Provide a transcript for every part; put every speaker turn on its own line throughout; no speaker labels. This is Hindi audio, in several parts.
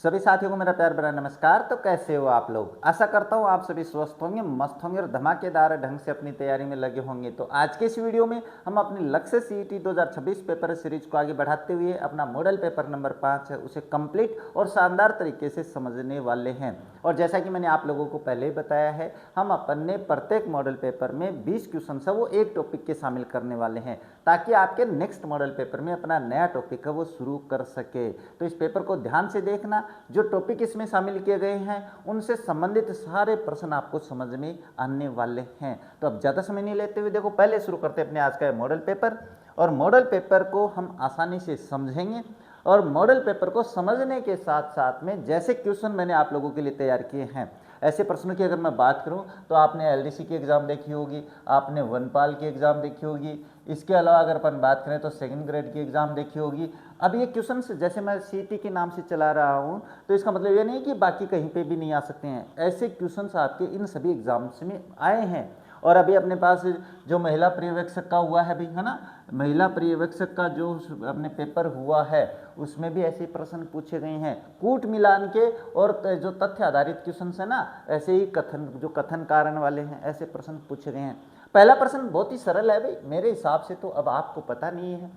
सभी साथियों को मेरा प्यार भरा नमस्कार। तो कैसे हो आप लोग? आशा करता हूँ आप सभी स्वस्थ होंगे, मस्त होंगे और धमाकेदार ढंग से अपनी तैयारी में लगे होंगे। तो आज के इस वीडियो में हम अपनी लक्ष्य सीईटी 2026 पेपर सीरीज को आगे बढ़ाते हुए अपना मॉडल पेपर नंबर 5 है उसे कंप्लीट और शानदार तरीके से समझने वाले हैं। और जैसा कि मैंने आप लोगों को पहले ही बताया है, हम अपने प्रत्येक मॉडल पेपर में 20 क्वेश्चन है वो एक टॉपिक के शामिल करने वाले हैं, ताकि आपके नेक्स्ट मॉडल पेपर में अपना नया टॉपिक है वो शुरू कर सके। तो इस पेपर को ध्यान से देखना, जो टॉपिक इसमें शामिल किए गए हैं उनसे संबंधित सारे प्रश्न आपको समझ में आने वाले हैं। तो अब ज़्यादा समय नहीं लेते हुए देखो, पहले शुरू करते हैं अपने आज का मॉडल पेपर। और मॉडल पेपर को हम आसानी से समझेंगे और मॉडल पेपर को समझने के साथ साथ में जैसे क्वेश्चन मैंने आप लोगों के लिए तैयार किए हैं, ऐसे प्रश्नों की अगर मैं बात करूं तो आपने एलडीसी की एग्ज़ाम देखी होगी, आपने वनपाल की एग्ज़ाम देखी होगी, इसके अलावा अगर अपन बात करें तो सेकंड ग्रेड की एग्ज़ाम देखी होगी। अब ये क्वेश्चन जैसे मैं सीईटी के नाम से चला रहा हूँ तो इसका मतलब ये नहीं कि बाकी कहीं पे भी नहीं आ सकते हैं। ऐसे क्वेश्चन आपके इन सभी एग्जाम्स में आए हैं। और अभी अपने पास जो महिला पर्यवेक्षक का हुआ है भी, है ना, महिला पर्यवेक्षक का जो अपने पेपर हुआ है उसमें भी ऐसे प्रश्न पूछे गए हैं, कूट मिलान के और जो तथ्य आधारित क्वेश्चन है ना, ऐसे ही कथन कारण वाले हैं, ऐसे प्रश्न पूछे गए हैं। पहला प्रश्न बहुत ही सरल है भाई मेरे हिसाब से, तो अब आपको पता नहीं है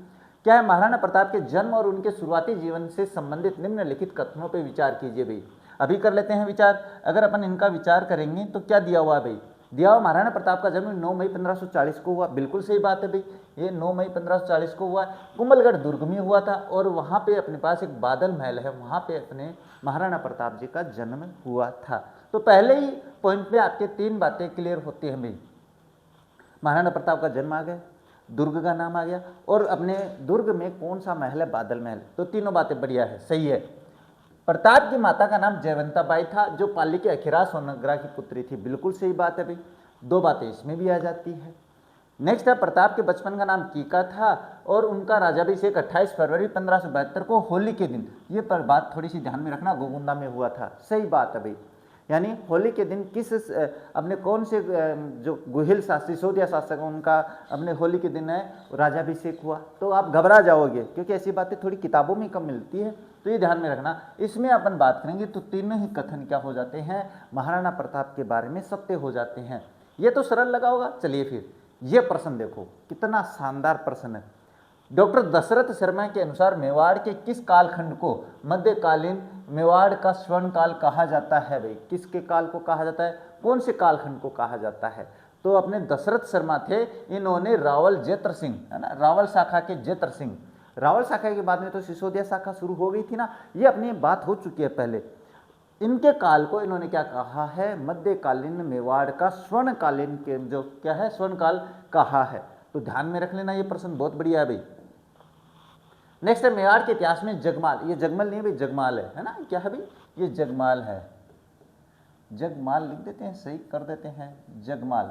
क्या है। महाराणा प्रताप के जन्म और उनके शुरुआती जीवन से संबंधित निम्नलिखित कथनों पर विचार कीजिए भाई। अभी कर लेते हैं विचार। अगर अपन इनका विचार करेंगे तो क्या दिया हुआ है भाई? दिया हुआ महाराणा प्रताप का जन्म 9 मई 1540 को हुआ। बिल्कुल सही बात है भाई, ये 9 मई 1540 को हुआ। कुंभलगढ़ दुर्ग में हुआ था और वहाँ पे अपने पास एक बादल महल है, वहाँ पे अपने महाराणा प्रताप जी का जन्म हुआ था। तो पहले ही पॉइंट पे आपके 3 बातें क्लियर होती हैं भाई। महाराणा प्रताप का जन्म आ गया, दुर्ग का नाम आ गया और अपने दुर्ग में कौन सा महल है? बादल महल। तो तीनों बातें बढ़िया है, सही है। प्रताप की माता का नाम जयवंताबाई था, जो पाली के अखिरा सोनग्रा की पुत्री थी। बिल्कुल सही बात है भाई, 2 बातें इसमें भी आ जाती है। नेक्स्ट है, प्रताप के बचपन का नाम कीका था और उनका राजाभिषेक 28 फरवरी 1572 को होली के दिन, ये पर बात थोड़ी सी ध्यान में रखना, गोगुंदा में हुआ था। सही बात है भाई, यानी होली के दिन किस अपने कौन से जो गुहिल शासक सिसोदिया शासक उनका अपने होली के दिन है राजाभिषेक हुआ। तो आप घबरा जाओगे क्योंकि ऐसी बातें थोड़ी किताबों में कम मिलती है, तो ये ध्यान में रखना। इसमें अपन बात करेंगे तो तीनों ही कथन क्या हो जाते हैं? महाराणा प्रताप के बारे में सत्य हो जाते हैं। ये तो सरल लगा होगा। चलिए फिर ये प्रश्न देखो, कितना शानदार प्रश्न है। डॉक्टर दशरथ शर्मा के अनुसार मेवाड़ के किस कालखंड को मध्यकालीन मेवाड़ का स्वर्ण काल कहा जाता है भाई? किसके काल को कहा जाता है? कौन से कालखंड को कहा जाता है? तो अपने दशरथ शर्मा थे, इन्होंने रावल जेत्र सिंह, है ना, रावल शाखा के जेत्र सिंह, रावल शाखा के बाद में तो सिसोदिया शाखा शुरू हो गई थी ना, ये अपनी बात हो चुकी है पहले। इनके काल को इन्होंने क्या कहा है? मध्यकालीन मेवाड़ का स्वर्णकालीन के जो क्या है स्वर्ण काल कहा है। तो ध्यान में रख लेना, ये प्रश्न बहुत बढ़िया है भाई। नेक्स्ट है, मेवाड़ के इतिहास में जगमाल, ये जगमल नहीं भाई, जगमाल है ना, क्या है भाई? ये जगमाल है, जगमाल लिख देते हैं, सही कर देते हैं, जगमाल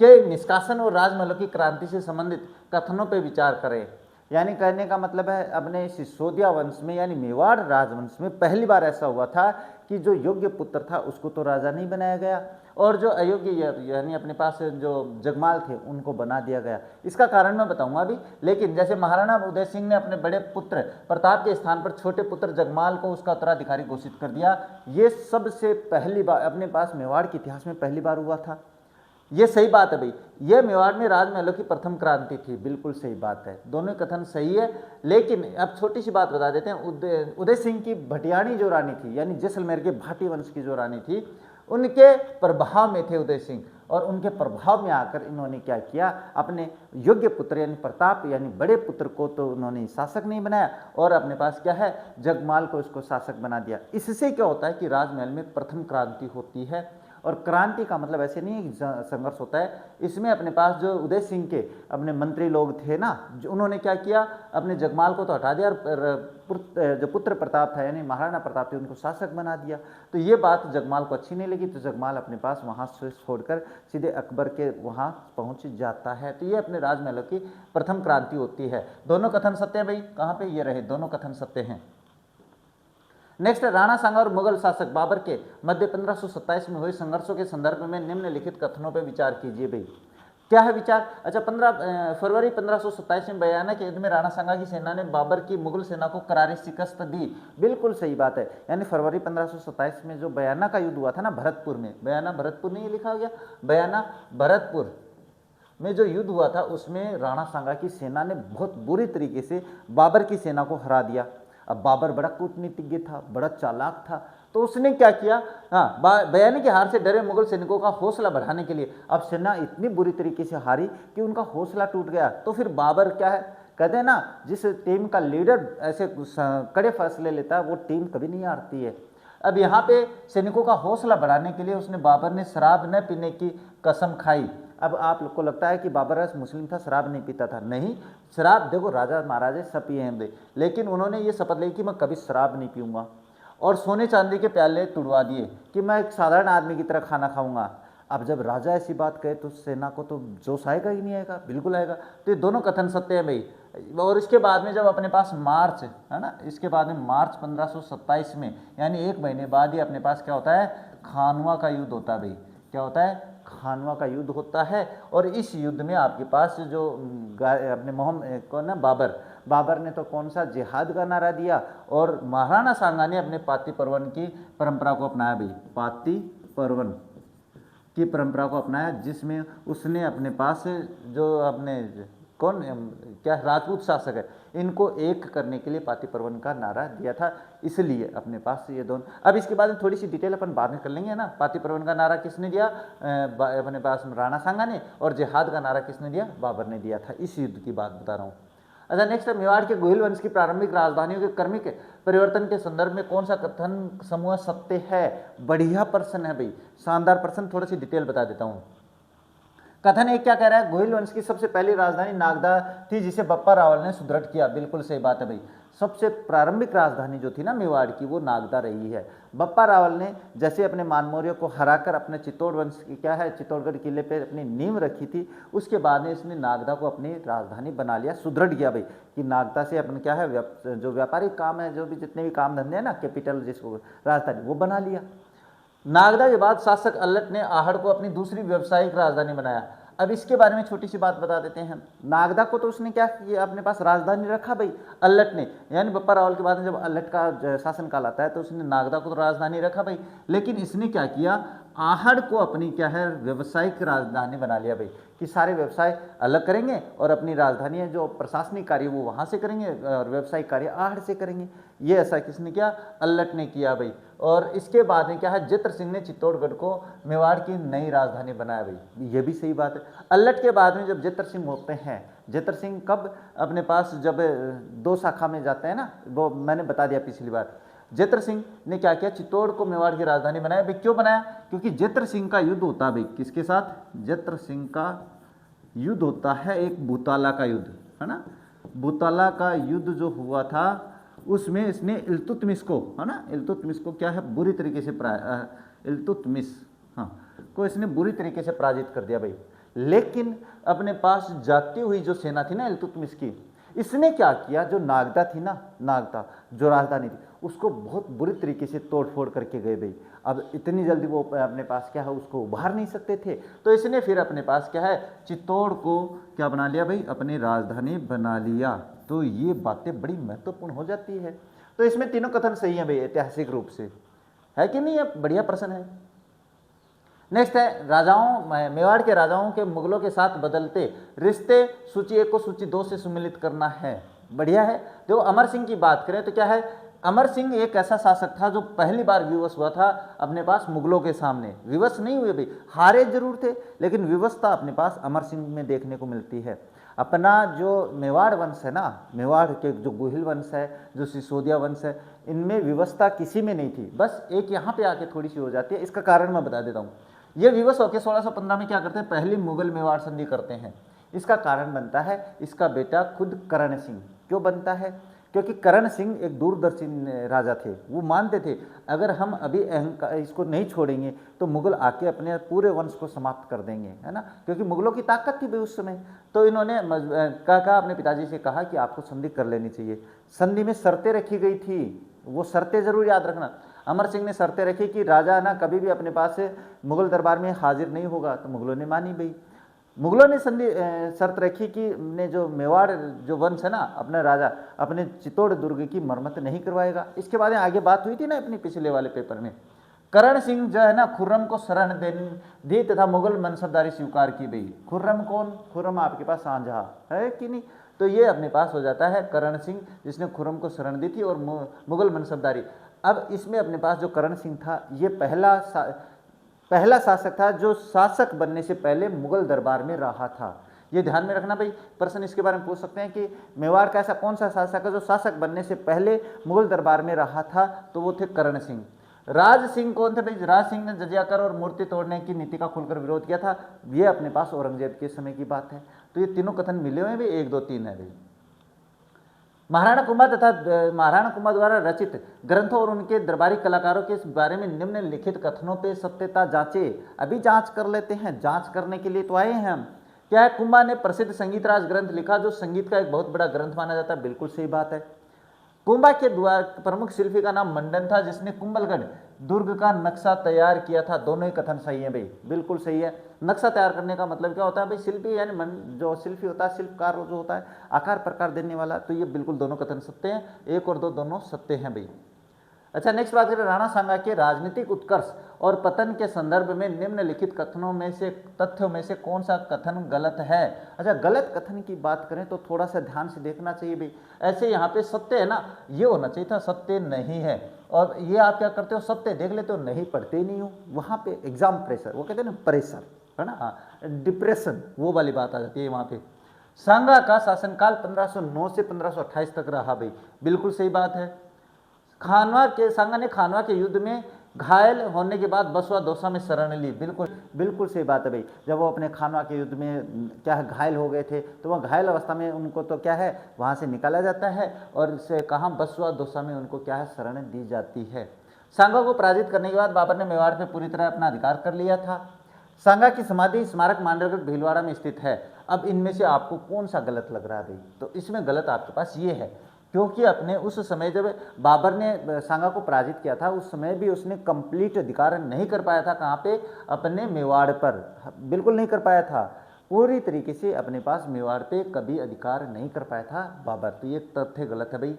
के निष्कासन और राजमहलों की क्रांति से संबंधित कथनों पर विचार करें। यानी कहने का मतलब है, अपने सिसोदिया वंश में यानी मेवाड़ राजवंश में पहली बार ऐसा हुआ था कि जो योग्य पुत्र था उसको तो राजा नहीं बनाया गया और जो अयोग्य यानी अपने पास जो जगमाल थे उनको बना दिया गया। इसका कारण मैं बताऊंगा अभी, लेकिन जैसे महाराणा उदय सिंह ने अपने बड़े पुत्र प्रताप के स्थान पर छोटे पुत्र जगमाल को उसका उत्तराधिकारी घोषित कर दिया। ये सबसे पहली बार अपने पास मेवाड़ के इतिहास में पहली बार हुआ था। ये सही बात है भाई, ये मेवाड़ में राजमहलों की प्रथम क्रांति थी। बिल्कुल सही बात है, दोनों कथन सही है। लेकिन अब छोटी सी बात बता देते हैं, उदय सिंह की भटियाणी जो रानी थी, यानी जैसलमेर के भाटी वंश की जो रानी थी, उनके प्रभाव में थे उदय सिंह और उनके प्रभाव में आकर इन्होंने क्या किया? अपने योग्य पुत्र यानी प्रताप यानी बड़े पुत्र को तो उन्होंने शासक नहीं बनाया और अपने पास क्या है जगमाल को इसको शासक बना दिया। इससे क्या होता है कि राजमहल में प्रथम क्रांति होती है। और क्रांति का मतलब ऐसे नहीं है संघर्ष होता है, इसमें अपने पास जो उदय सिंह के अपने मंत्री लोग थे ना, जो उन्होंने क्या किया, अपने जगमाल को तो हटा दिया और जो पुत्र प्रताप था यानी महाराणा प्रताप थे उनको शासक बना दिया। तो ये बात जगमाल को अच्छी नहीं लगी, तो जगमाल अपने पास वहाँ से छोड़कर सीधे अकबर के वहाँ पहुँच जाता है। तो ये अपने राजमहलों की प्रथम क्रांति होती है। दोनों कथन सत्य है भाई, कहाँ पे ये रहे, दोनों कथन सत्य हैं। नेक्स्ट, राणा सांगा और मुगल शासक बाबर के मध्य 1527 में हुए संघर्षों के संदर्भ में निम्नलिखित कथनों पर विचार कीजिए भाई। क्या है विचार? अच्छा, 15 फरवरी 1527 में बयाना के युद्ध में राणा सांगा की सेना ने बाबर की मुगल सेना को करारी शिकस्त दी। बिल्कुल सही बात है, यानी फरवरी 1527 में जो बयाना का युद्ध हुआ था ना भरतपुर में, बयाना भरतपुर नहीं लिखा गया, बयाना भरतपुर में जो युद्ध हुआ था उसमें राणा सांगा की सेना ने बहुत बुरी तरीके से बाबर की सेना को हरा दिया। अब बाबर बड़ा कूटनीतिज्ञ था, बड़ा चालाक था, तो उसने क्या किया, हाँ, बयानी की हार से डरे मुगल सैनिकों का हौसला बढ़ाने के लिए अब सेना इतनी बुरी तरीके से हारी कि उनका हौसला टूट गया। तो फिर बाबर क्या है, कहते हैं ना, जिस टीम का लीडर ऐसे कड़े फैसले लेता है वो टीम कभी नहीं हारती है। अब यहाँ पे सैनिकों का हौसला बढ़ाने के लिए उसने बाबर ने शराब न पीने की कसम खाई। अब आप लोग को लगता है कि बाबर मुस्लिम था, शराब नहीं पीता था, नहीं, शराब देखो राजा महाराजे सब पिए हैं, लेकिन उन्होंने ये शपथ ली कि मैं कभी शराब नहीं पीऊँगा, और सोने चांदी के प्याले तुड़वा दिए कि मैं एक साधारण आदमी की तरह खाना खाऊंगा। अब जब राजा ऐसी बात कहे तो सेना को तो जोश आएगा ही नहीं आएगा, बिल्कुल आएगा। तो ये दोनों कथन सत्य है भाई। और इसके बाद में जब अपने पास मार्च है ना, इसके बाद में मार्च 1527 में, यानी 1 महीने बाद ही अपने पास क्या होता है, खानवा का युद्ध होता है भाई। क्या होता है? खानवा का युद्ध होता है। और इस युद्ध में आपके पास जो अपने मोहम्मद कौन ना, बाबर ने तो कौन सा जिहाद का नारा दिया, और महाराणा सांगा ने अपने पाती पर्वन की परंपरा को अपनाया भाई, पाती पर्वन की परंपरा को अपनाया, जिसमें उसने अपने पास जो अपने कौन क्या राजपूत शासक है इनको एक करने के लिए पाती पर्वन का नारा दिया था, इसलिए अपने पास ये दोनों। अब इसके बाद में थोड़ी सी डिटेल अपन बाद में कर लेंगे ना। पाती पर्वन का नारा किसने दिया? अपने पास राणा सांगा ने, और जिहाद का नारा किसने दिया? बाबर ने दिया था। इस युद्ध की बात बता रहा हूँ। अच्छा, नेक्स्ट है, मेवाड़ के गोहिल वंश की प्रारंभिक राजधानियों के क्रमिक परिवर्तन के संदर्भ में कौन सा कथन समूह सत्य है? बढ़िया प्रश्न है भाई, शानदार प्रश्न। थोड़ी सी डिटेल बता देता हूँ। कथन एक क्या कह रहा है, गोहिल वंश की सबसे पहली राजधानी नागदा थी जिसे बप्पा रावल ने सुदृढ़ किया। बिल्कुल सही बात है भाई, सबसे प्रारंभिक राजधानी जो थी ना मेवाड़ की, वो नागदा रही है। बप्पा रावल ने जैसे अपने मानमौर्य को हराकर अपने चित्तौड़ वंश की क्या है, चित्तौड़गढ़ किले पे अपनी नींव रखी थी, उसके बाद में इसने नागदा को अपनी राजधानी बना लिया, सुदृढ़ किया भाई, कि नागदा से अपन क्या है, जो व्यापारिक काम है, जो भी जितने भी काम धंधे हैं ना, कैपिटल जिसको राजधानी, वो बना लिया। नागदा के बाद शासक अल्लट ने आहड़ को अपनी दूसरी व्यावसायिक राजधानी बनाया। अब इसके बारे में छोटी सी बात बता देते हैं। नागदा को तो उसने क्या किया, अपने पास राजधानी रखा भाई अल्लट ने, यानी बप्पा रावल के बाद में जब अल्लट का शासन काल आता है तो उसने नागदा को तो राजधानी रखा भाई, लेकिन इसने क्या किया, आहड़ को अपनी क्या है, व्यवसायिक राजधानी बना लिया भाई, कि सारे व्यवसाय अलग करेंगे और अपनी राजधानी है जो प्रशासनिक कार्य वो वहाँ से करेंगे और व्यवसायिक कार्य आहड़ से करेंगे। ये ऐसा किसने किया? अल्लट ने किया भाई। और इसके बाद में क्या है, जित्र सिंह ने चित्तौड़गढ़ को मेवाड़ की नई राजधानी बनाया भाई, ये भी सही बात है। अल्लट के बाद में जब जित्र सिंह होते हैं, जित्र सिंह कब अपने पास जब 2 शाखा में जाते हैं ना, वो मैंने बता दिया पिछली बार। जित्र सिंह ने क्या किया, चित्तौड़ को मेवाड़ की राजधानी बनाया भाई। क्यों बनाया? क्योंकि जित्र सिंह का युद्ध होता है भाई, किसके साथ? जित्र सिंह का युद्ध होता है एक भूताला का युद्ध, है ना। भूताला का युद्ध जो हुआ था उसमें इसने इल्तुतमिश को, है ना, इल्तुतमिश को क्या है, बुरी तरीके से इल्तुतमिश, हाँ, को इसने बुरी तरीके से पराजित कर दिया भाई। लेकिन अपने पास जाती हुई जो सेना थी ना इल्तुतमिश की, इसने क्या किया, जो नागदा थी ना, नागदा जो राजधानी थी, उसको बहुत बुरी तरीके से तोड़ फोड़ करके गए भाई। अब इतनी जल्दी वो अपने पास क्या है, उसको उभार नहीं सकते थे, तो इसने फिर अपने पास क्या है, चित्तौड़ को क्या बना लिया भाई, अपनी राजधानी बना लिया। तो ये बातें बड़ी महत्वपूर्ण हो जाती है। तो इसमें तीनों कथन सही है भाई ऐतिहासिक रूप से, है कि नहीं? अब बढ़िया प्रश्न है। नेक्स्ट है, राजाओं, मेवाड़ के राजाओं के मुगलों के साथ बदलते रिश्ते, सूची 1 को सूची 2 से सम्मिलित करना है। बढ़िया है। देखो अमर सिंह की बात करें तो क्या है, अमर सिंह एक ऐसा शासक था जो पहली बार विवश हुआ था अपने पास मुगलों के सामने। विवश नहीं हुए भाई, हारे जरूर थे, लेकिन विवशता अपने पास अमर सिंह में देखने को मिलती है। अपना जो मेवाड़ वंश है ना, मेवाड़ के जो गोहिल वंश है, जो सिसोदिया वंश है, इनमें विवशता किसी में नहीं थी, बस एक यहाँ पे आके थोड़ी सी हो जाती है। इसका कारण मैं बता देता हूँ। ये विवश होकर 1615 में क्या करते हैं, पहली मुगल मेवाड़ संधि करते हैं। इसका कारण बनता है इसका बेटा खुद करण सिंह। क्यों बनता है? क्योंकि करण सिंह एक दूरदर्शी राजा थे। वो मानते थे अगर हम अभी अहंकार इसको नहीं छोड़ेंगे तो मुगल आके अपने पूरे वंश को समाप्त कर देंगे, है ना, क्योंकि मुगलों की ताकत थी भाई उस समय। तो इन्होंने कहा अपने पिताजी से कहा कि आपको संधि कर लेनी चाहिए। संधि में शर्तें रखी गई थी, वो शर्तें जरूर याद रखना। अमर सिंह ने शर्तें रखी कि राजा ना कभी भी अपने पास से मुगल दरबार में हाजिर नहीं होगा, तो मुगलों ने मानी भाई। मुगलों ने शर्त रखी कि ने जो मेवाड़ जो वंश है ना, अपने राजा अपने चित्तौड़ दुर्ग की मरम्मत नहीं करवाएगा। इसके बाद आगे बात हुई थी ना अपनी पिछले वाले पेपर में, करण सिंह जो है ना खुर्रम को शरण दी तथा मुगल मनसबदारी स्वीकार की गई। खुर्रम कौन? खुर्रम आपके पास शाहजहां है कि नहीं, तो ये अपने पास हो जाता है करण सिंह, जिसने खुर्रम को शरण दी थी और मुगल मनसबदारी। अब इसमें अपने पास जो करण सिंह था, ये पहला शासक था जो शासक बनने से पहले मुगल दरबार में रहा था। ये ध्यान में रखना भाई, प्रश्न इसके बारे में पूछ सकते हैं कि मेवाड़ का ऐसा कौन सा शासक है जो शासक बनने से पहले मुगल दरबार में रहा था, तो वो थे करण सिंह। राज सिंह कौन थे भाई? राज सिंह ने जजिया कर और मूर्ति तोड़ने की नीति का खुलकर विरोध किया था। ये अपने पास औरंगजेब के समय की बात है। तो ये तीनों कथन मिले हुए हैं भाई, 1 2 3 है भाई। महाराणा कुंभा तथा महाराणा कुंभा द्वारा रचित ग्रंथों और उनके दरबारी कलाकारों के इस बारे में निम्नलिखित कथनों पे सत्यता जांचे। अभी जांच कर लेते हैं, जांच करने के लिए तो आए हैं हम। क्या है? कुंभा ने प्रसिद्ध संगीत राज ग्रंथ लिखा जो संगीत का एक बहुत बड़ा ग्रंथ माना जाता है। बिल्कुल सही बात है। कुंभा के द्वारा प्रमुख शिल्पी का नाम मंडन था, जिसने कुंभलगढ़ दुर्ग का नक्शा तैयार किया था। दोनों ही कथन सही है भाई, बिल्कुल सही है। नक्शा तैयार करने का मतलब क्या होता है भाई? शिल्पी यानी जो शिल्पी होता है, शिल्पकार जो होता है, आकार प्रकार देने वाला। तो ये बिल्कुल दोनों कथन सत्य हैं, 1 और 2 दोनों सत्य हैं भाई। अच्छा, नेक्स्ट बात करें राणा सांगा के राजनीतिक उत्कर्ष और पतन के संदर्भ में निम्नलिखित कथनों में से तथ्यों में से कौन सा कथन गलत है? अच्छा, गलत कथन की बात करें तो थोड़ा सा ध्यान से देखना चाहिए भाई। ऐसे यहाँ पे सत्य है ना, ये होना चाहिए था सत्य नहीं है, और ये आप क्या करते हो, सत्य देख लेते हो, नहीं पढ़ते ही नहीं हो। वहाँ पे एग्जाम प्रेशर, वो कहते हैं ना प्रेशर, है ना, हाँ, डिप्रेशन, वो वाली बात आ जाती है वहाँ पे। सांगा का शासनकाल 1509 से 1528 तक रहा भाई, बिल्कुल सही बात है। सांगा ने खानवा के युद्ध में घायल होने के बाद बसवा दौसा में शरण ली। बिल्कुल सही बात है भाई। जब वो अपने खानवा के युद्ध में क्या है घायल हो गए थे, तो वह घायल अवस्था में उनको तो क्या है वहाँ से निकाला जाता है और से कहाँ बसवा दौसा में उनको क्या है शरण दी जाती है। सांगा को पराजित करने के बाद बाबर ने मेवाड़ पे पूरी तरह अपना अधिकार कर लिया था। सांगा की समाधि स्मारक मांडरगढ़ भीलवाड़ा में स्थित है। अब इनमें से आपको कौन सा गलत लग रहा है भाई? तो इसमें गलत आपके पास ये है, क्योंकि अपने उस समय जब बाबर ने सांगा को पराजित किया था, उस समय भी उसने कंप्लीट अधिकार नहीं कर पाया था। कहाँ पे? अपने मेवाड़ पर, बिल्कुल नहीं कर पाया था। पूरी तरीके से अपने पास मेवाड़ पे कभी अधिकार नहीं कर पाया था बाबर। तो ये तथ्य गलत है भाई।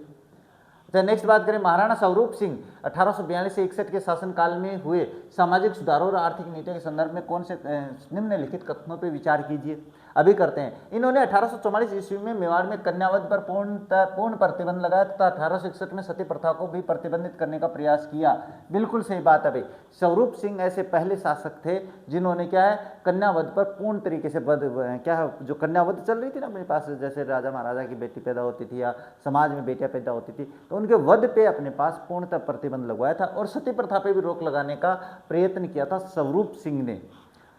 तो नेक्स्ट बात करें महाराणा स्वरूप सिंह 1842 से 61 के शासनकाल में हुए सामाजिक सुधारों और आर्थिक नीतियों के संदर्भ में कौन से निम्नलिखित कथनों पर विचार कीजिए। अभी करते हैं। इन्होंने 1844 ईस्वी में मेवाड़ में कन्यावध पर पूर्ण प्रतिबंध लगाया तथा 1861 में सती प्रथा को भी प्रतिबंधित करने का प्रयास किया। बिल्कुल सही बात है भाई। स्वरूप सिंह ऐसे पहले शासक थे जिन्होंने क्या है कन्यावध पर पूर्ण तरीके से क्या है जो कन्यावध चल रही थी ना अपने पास, जैसे राजा महाराजा की बेटी पैदा होती थी या समाज में बेटियां पैदा होती थी, तो उनके वध पे अपने पास पूर्णतः प्रतिबंध लगवाया था और सती प्रथा पे भी रोक लगाने का प्रयत्न किया था स्वरूप सिंह ने।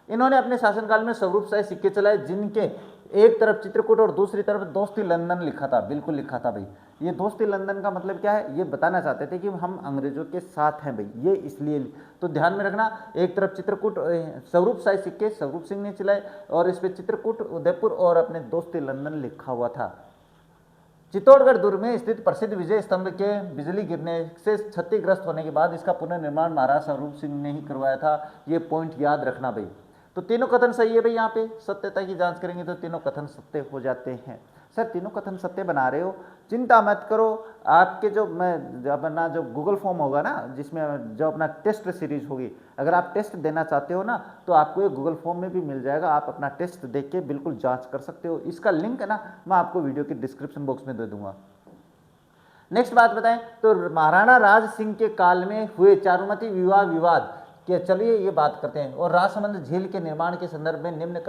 इन्होंने अपने शासनकाल में स्वरूपशाही सिक्के चलाए जिनके एक तरफ चित्रकूट और दूसरी तरफ दोस्ती लंदन लिखा था। बिल्कुल लिखा था भाई। ये दोस्ती लंदन का मतलब क्या है? ये बताना चाहते थे कि हम अंग्रेजों के साथ हैं भाई, ये इसलिए। तो ध्यान में रखना, एक तरफ चित्रकूट स्वरूपशाही सिक्के स्वरूप सिंह ने चलाए और इस पर चित्रकूट उदयपुर और अपने दोस्ती लंदन लिखा हुआ था। चित्तौड़गढ़ दुर्ग में स्थित प्रसिद्ध विजय स्तंभ के बिजली गिरने से क्षतिग्रस्त होने के बाद इसका पुनर्निर्माण महाराज स्वरूप सिंह ने ही करवाया था। ये पॉइंट याद रखना भाई। तो तीनों कथन सही है भाई। यहाँ पे सत्यता की जांच करेंगे तो तीनों कथन सत्य हो जाते हैं। सर तीनों कथन सत्य बना रहे हो, चिंता मत करो। आपके जो अपना जो गूगल फॉर्म होगा ना, जिसमें जो अपना टेस्ट सीरीज होगी, अगर आप टेस्ट देना चाहते हो ना तो आपको ये गूगल फॉर्म में भी मिल जाएगा। आप अपना टेस्ट देख के बिल्कुल जांच कर सकते हो। इसका लिंक है ना मैं आपको वीडियो के डिस्क्रिप्शन बॉक्स में दे दूंगा। नेक्स्ट बात बताएं तो महाराणा राज सिंह के काल में हुए चारुमती विवाह विवाद के, चलिए ये बात करते हैं। और राजसमंद झील के निर्माण के संदर्भ में निम्न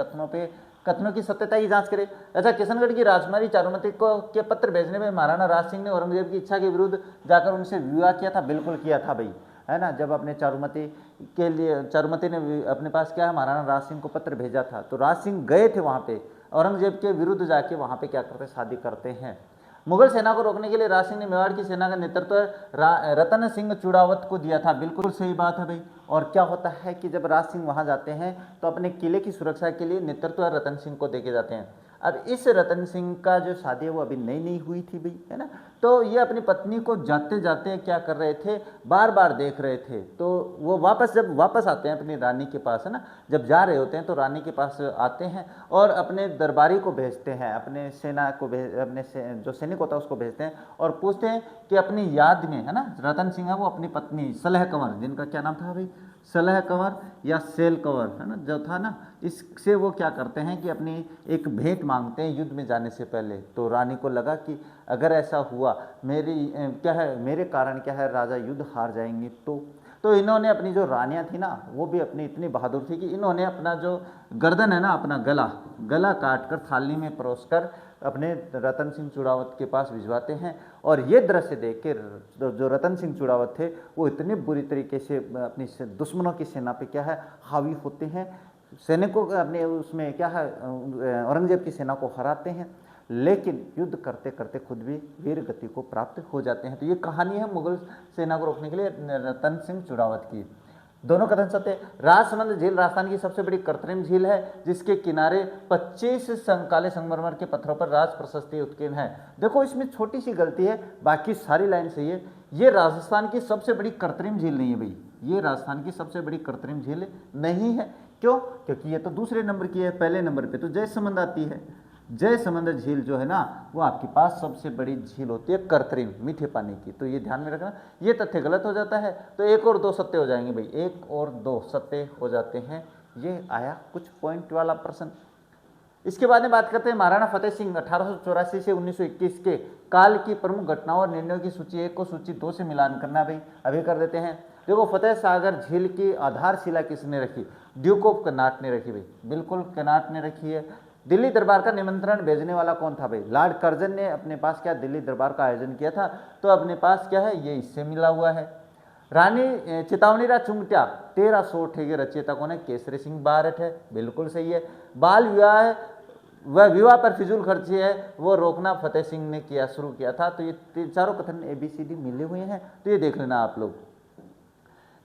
कथनों की सत्यता की जांच करें। अच्छा, किशनगढ़ की राजकुमारी चारुमती को के पत्र भेजने में महाराणा राज सिंह ने औरंगजेब की इच्छा के विरुद्ध जाकर उनसे विवाह किया था। बिल्कुल किया था भाई, है ना। जब अपने चारुमती ने अपने पास क्या है महाराणा राज सिंह को पत्र भेजा था, तो राज सिंह गए थे वहाँ पे औरंगजेब के विरुद्ध जाके वहाँ पे क्या करते, शादी करते हैं। मुगल सेना को रोकने के लिए राज सिंह ने मेवाड़ की सेना का नेतृत्व रतन सिंह चुड़ावत को दिया था। बिल्कुल सही बात है भाई। और क्या होता है कि जब राज सिंह वहां जाते हैं तो अपने किले की सुरक्षा के लिए नेतृत्व रतन सिंह को देके जाते हैं। अब इस रतन सिंह का जो शादी है वो अभी नई हुई थी भाई, है ना। तो ये अपनी पत्नी को जाते जाते क्या कर रहे थे, बार बार देख रहे थे। तो वो जब वापस आते हैं अपनी रानी के पास, है ना, जब जा रहे होते हैं तो रानी के पास आते हैं और अपने दरबारी को भेजते हैं, अपने सेना को जो सैनिक होता है उसको भेजते हैं और पूछते हैं कि अपनी याद में, है ना, रतन सिंह है वो अपनी पत्नी सलह कंवर, जिनका क्या नाम था भाई, सलह कंवर या सेल कंवर, है ना, जो था ना, इससे वो क्या करते हैं कि अपनी एक भेंट मांगते हैं युद्ध में जाने से पहले। तो रानी को लगा कि अगर ऐसा हुआ, क्या है, मेरे कारण क्या है राजा युद्ध हार जाएंगे, तो इन्होंने अपनी जो रानियां थी ना, वो भी अपनी इतनी बहादुर थी कि इन्होंने अपना जो गर्दन है ना, अपना गला काट कर थाली में परोस कर अपने रतन सिंह चुड़ावत के पास भिजवाते हैं। और ये दृश्य देख के जो रतन सिंह चुड़ावत थे वो इतने बुरी तरीके से अपनी दुश्मनों की सेना पे क्या है हावी होते हैं, सैनिकों अपने उसमें क्या है औरंगजेब की सेना को हराते हैं, लेकिन युद्ध करते करते खुद भी वीर गति को प्राप्त हो जाते हैं। तो ये कहानी है मुगल सेना को रोकने के लिए रतन सिंह चुड़ावत की। दोनों कथन सत्य। राजसमंद झील राजस्थान की सबसे बड़ी कृत्रिम झील है, जिसके किनारे 25 काले संगमरमर के पत्थरों पर राज प्रशस्ति उत्कीर्ण है। देखो इसमें छोटी सी गलती है, बाकी सारी लाइन सही है। ये राजस्थान की सबसे बड़ी कृत्रिम झील नहीं है भाई, ये राजस्थान की सबसे बड़ी कृत्रिम झील नहीं है। क्यों? क्योंकि ये तो दूसरे नंबर की है, पहले नंबर पे तो जयसमंद आती है। जयसमंद झील जो है ना, वो आपके पास सबसे बड़ी झील होती है कृत्रिम मीठे पानी की। तो ये ध्यान में रखना, ये तथ्य गलत हो जाता है तो 1 और 2 सत्य हो जाएंगे भाई, 1 और 2 सत्य हो जाते हैं। ये आया कुछ पॉइंट वाला प्रश्न। इसके बाद में बात करते हैं महाराणा फतेह सिंह 1884 से 1921 के काल की प्रमुख घटनाओं और निर्णयों की सूची 1 को सूची 2 से मिलान करना भाई, अभी कर देते हैं। देखो फतेह सागर झील की आधारशिला किसने रखी? ड्यूक ऑफ कनॉट ने रखी भाई, बिल्कुल कनॉट ने रखी है। दिल्ली दरबार का निमंत्रण भेजने वाला कौन था भाई? लॉर्ड कर्जन ने अपने पास क्या दिल्ली दरबार का आयोजन किया था, तो अपने पास क्या है ये इससे मिला हुआ है। रानी चितावनीराज चुंगट्या 1300 के रचयिता कौन है? केसरी सिंह बारठ है, बिल्कुल सही है। बाल विवाह वह विवाह पर फिजूल खर्ची है वो रोकना फतेह सिंह ने किया, शुरू किया था। तो ये चारों कथन ABCD मिले हुए हैं, तो ये देख लेना आप लोग।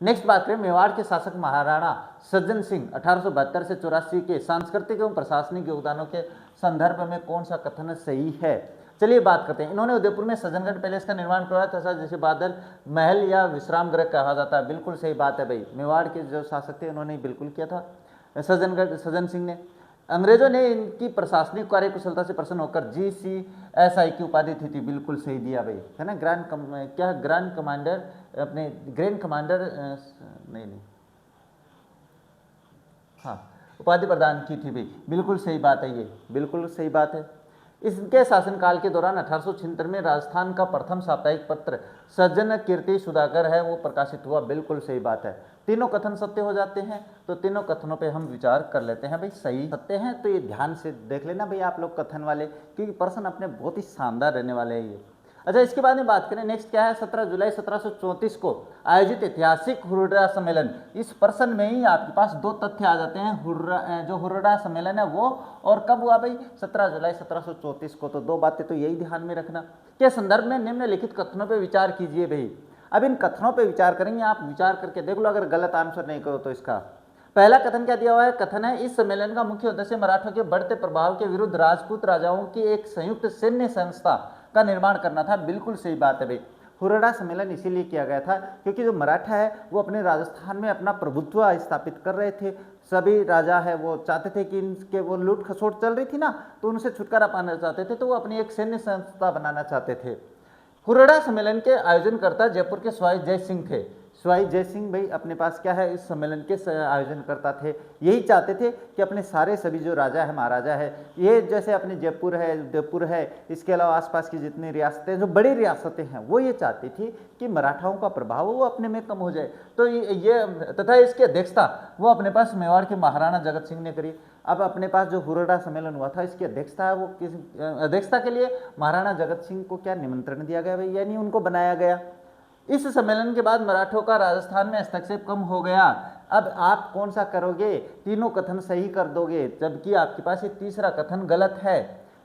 नेक्स्ट बात करें मेवाड़ के शासक महाराणा सज्जन सिंह 1872 से 84 के सांस्कृतिक एवं प्रशासनिक योगदानों के संदर्भ में कौन सा कथन सही है? चलिए बात करते हैं। इन्होंने उदयपुर में सज्जनगढ़ पैलेस का निर्माण करवाया था, जिसे बादल महल या विश्राम गृह कहा जाता है, बिल्कुल सही बात है भाई। मेवाड़ के जो शासक थे उन्होंने बिल्कुल किया था, सज्जन सिंह ने। अंग्रेजों ने इनकी प्रशासनिक कार्यकुशलता से प्रसन्न होकर GCSI की उपाधि थी, बिल्कुल सही दिया भाई, है ना। ग्रैंड कमांडर अपने ग्रैंड कमांडर नहीं हाँ उपाधि प्रदान की थी भाई, बिल्कुल सही बात है, ये बिल्कुल सही बात है। इसके शासनकाल के दौरान 1876 में राजस्थान का प्रथम साप्ताहिक पत्र सज्जन कीर्ति सुधाकर है वो प्रकाशित हुआ, बिल्कुल सही बात है। तीनों कथन सत्य हो जाते हैं, तो तीनों कथनों पे हम विचार कर लेते हैं भाई, सही सत्य हैं तो ये ध्यान से देख लेना भाई आप लोग कथन वाले, क्योंकि प्रश्न अपने बहुत ही शानदार रहने वाले हैं ये। अच्छा इसके बाद में बात करें नेक्स्ट क्या है, 17 जुलाई 1734 को आयोजित ऐतिहासिक हुर्रा सम्मेलन। इस प्रश्न में ही आपके पास 2 तथ्य आ जाते हैं, जो हुर्रा सम्मेलन है वो और कब हुआ भाई, 17 जुलाई 1734 को। तो 2 बातें तो यही ध्यान में रखना के संदर्भ में निम्नलिखित कथनों पर विचार कीजिए भाई। अब इन कथनों पर विचार करेंगे, आप विचार करके देख लो, अगर गलत आंसर नहीं करो तो इसका पहला कथन क्या दिया हुआ है? कथन है इस सम्मेलन का मुख्य उद्देश्य मराठों के बढ़ते प्रभाव के विरुद्ध राजपूत राजाओं की एक संयुक्त सैन्य संस्था का निर्माण करना था, बिल्कुल सही बात है भाई। हुर्रा सम्मेलन इसीलिए किया गया था क्योंकि जो मराठा है वो अपने राजस्थान में अपना प्रभुत्व स्थापित कर रहे थे। सभी राजा है वो चाहते थे कि इनके वो लूट खसोट चल रही थी ना, तो उनसे छुटकारा पाना चाहते थे, तो वो अपनी एक सैन्य संस्था बनाना चाहते थे। हुर्रा सम्मेलन के आयोजनकर्ता जयपुर के स्वाई जय सिंह थे। स्वाई जय सिंह भाई अपने पास क्या है इस सम्मेलन के आयोजनकर्ता थे। यही चाहते थे कि अपने सारे सभी जो राजा है महाराजा है, ये जैसे अपने जयपुर है उदयपुर है, इसके अलावा आसपास की जितनी रियासतें जो बड़ी रियासतें हैं वो ये चाहती थी कि मराठाओं का प्रभाव वो अपने में कम हो जाए। तो ये तथा इसकी अध्यक्षता वो अपने पास मेवाड़ के महाराणा जगत सिंह ने करी। अब अपने पास जो हुर्रा सम्मेलन हुआ था इसकी अध्यक्षता है वो किस अध्यक्षता के लिए महाराणा जगत सिंह को क्या निमंत्रण दिया गया भाई, यानी उनको बनाया गया। इस सम्मेलन के बाद मराठों का राजस्थान में हस्तक्षेप कम हो गया। अब आप कौन सा करोगे? तीनों कथन सही कर दोगे, जबकि आपके पास ये तीसरा कथन गलत है।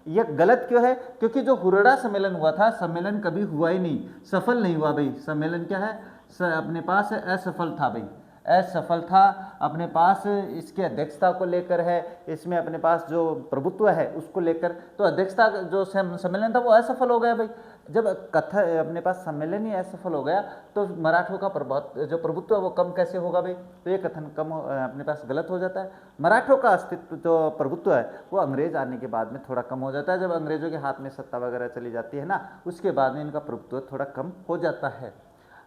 यह गलत क्यों है? क्योंकि जो हुर्रा सम्मेलन हुआ था, सम्मेलन कभी हुआ ही नहीं, सफल नहीं हुआ भाई। सम्मेलन क्या है अपने पास असफल था भाई, असफल था अपने पास। इसकी अध्यक्षता को लेकर है, इसमें अपने पास जो प्रभुत्व है उसको लेकर, तो अध्यक्षता जो सम्मेलन था वो असफल हो गया भाई। जब कथा अपने पास सम्मेलन ही असफल हो गया तो मराठों का जो प्रभुत्व है वो कम कैसे होगा भाई। तो ये कथन अपने पास गलत हो जाता है। मराठों का अस्तित्व जो प्रभुत्व है वो अंग्रेज आने के बाद में थोड़ा कम हो जाता है। जब अंग्रेजों के हाथ में सत्ता वगैरह चली जाती है ना, उसके बाद में इनका प्रभुत्व थोड़ा कम हो जाता है।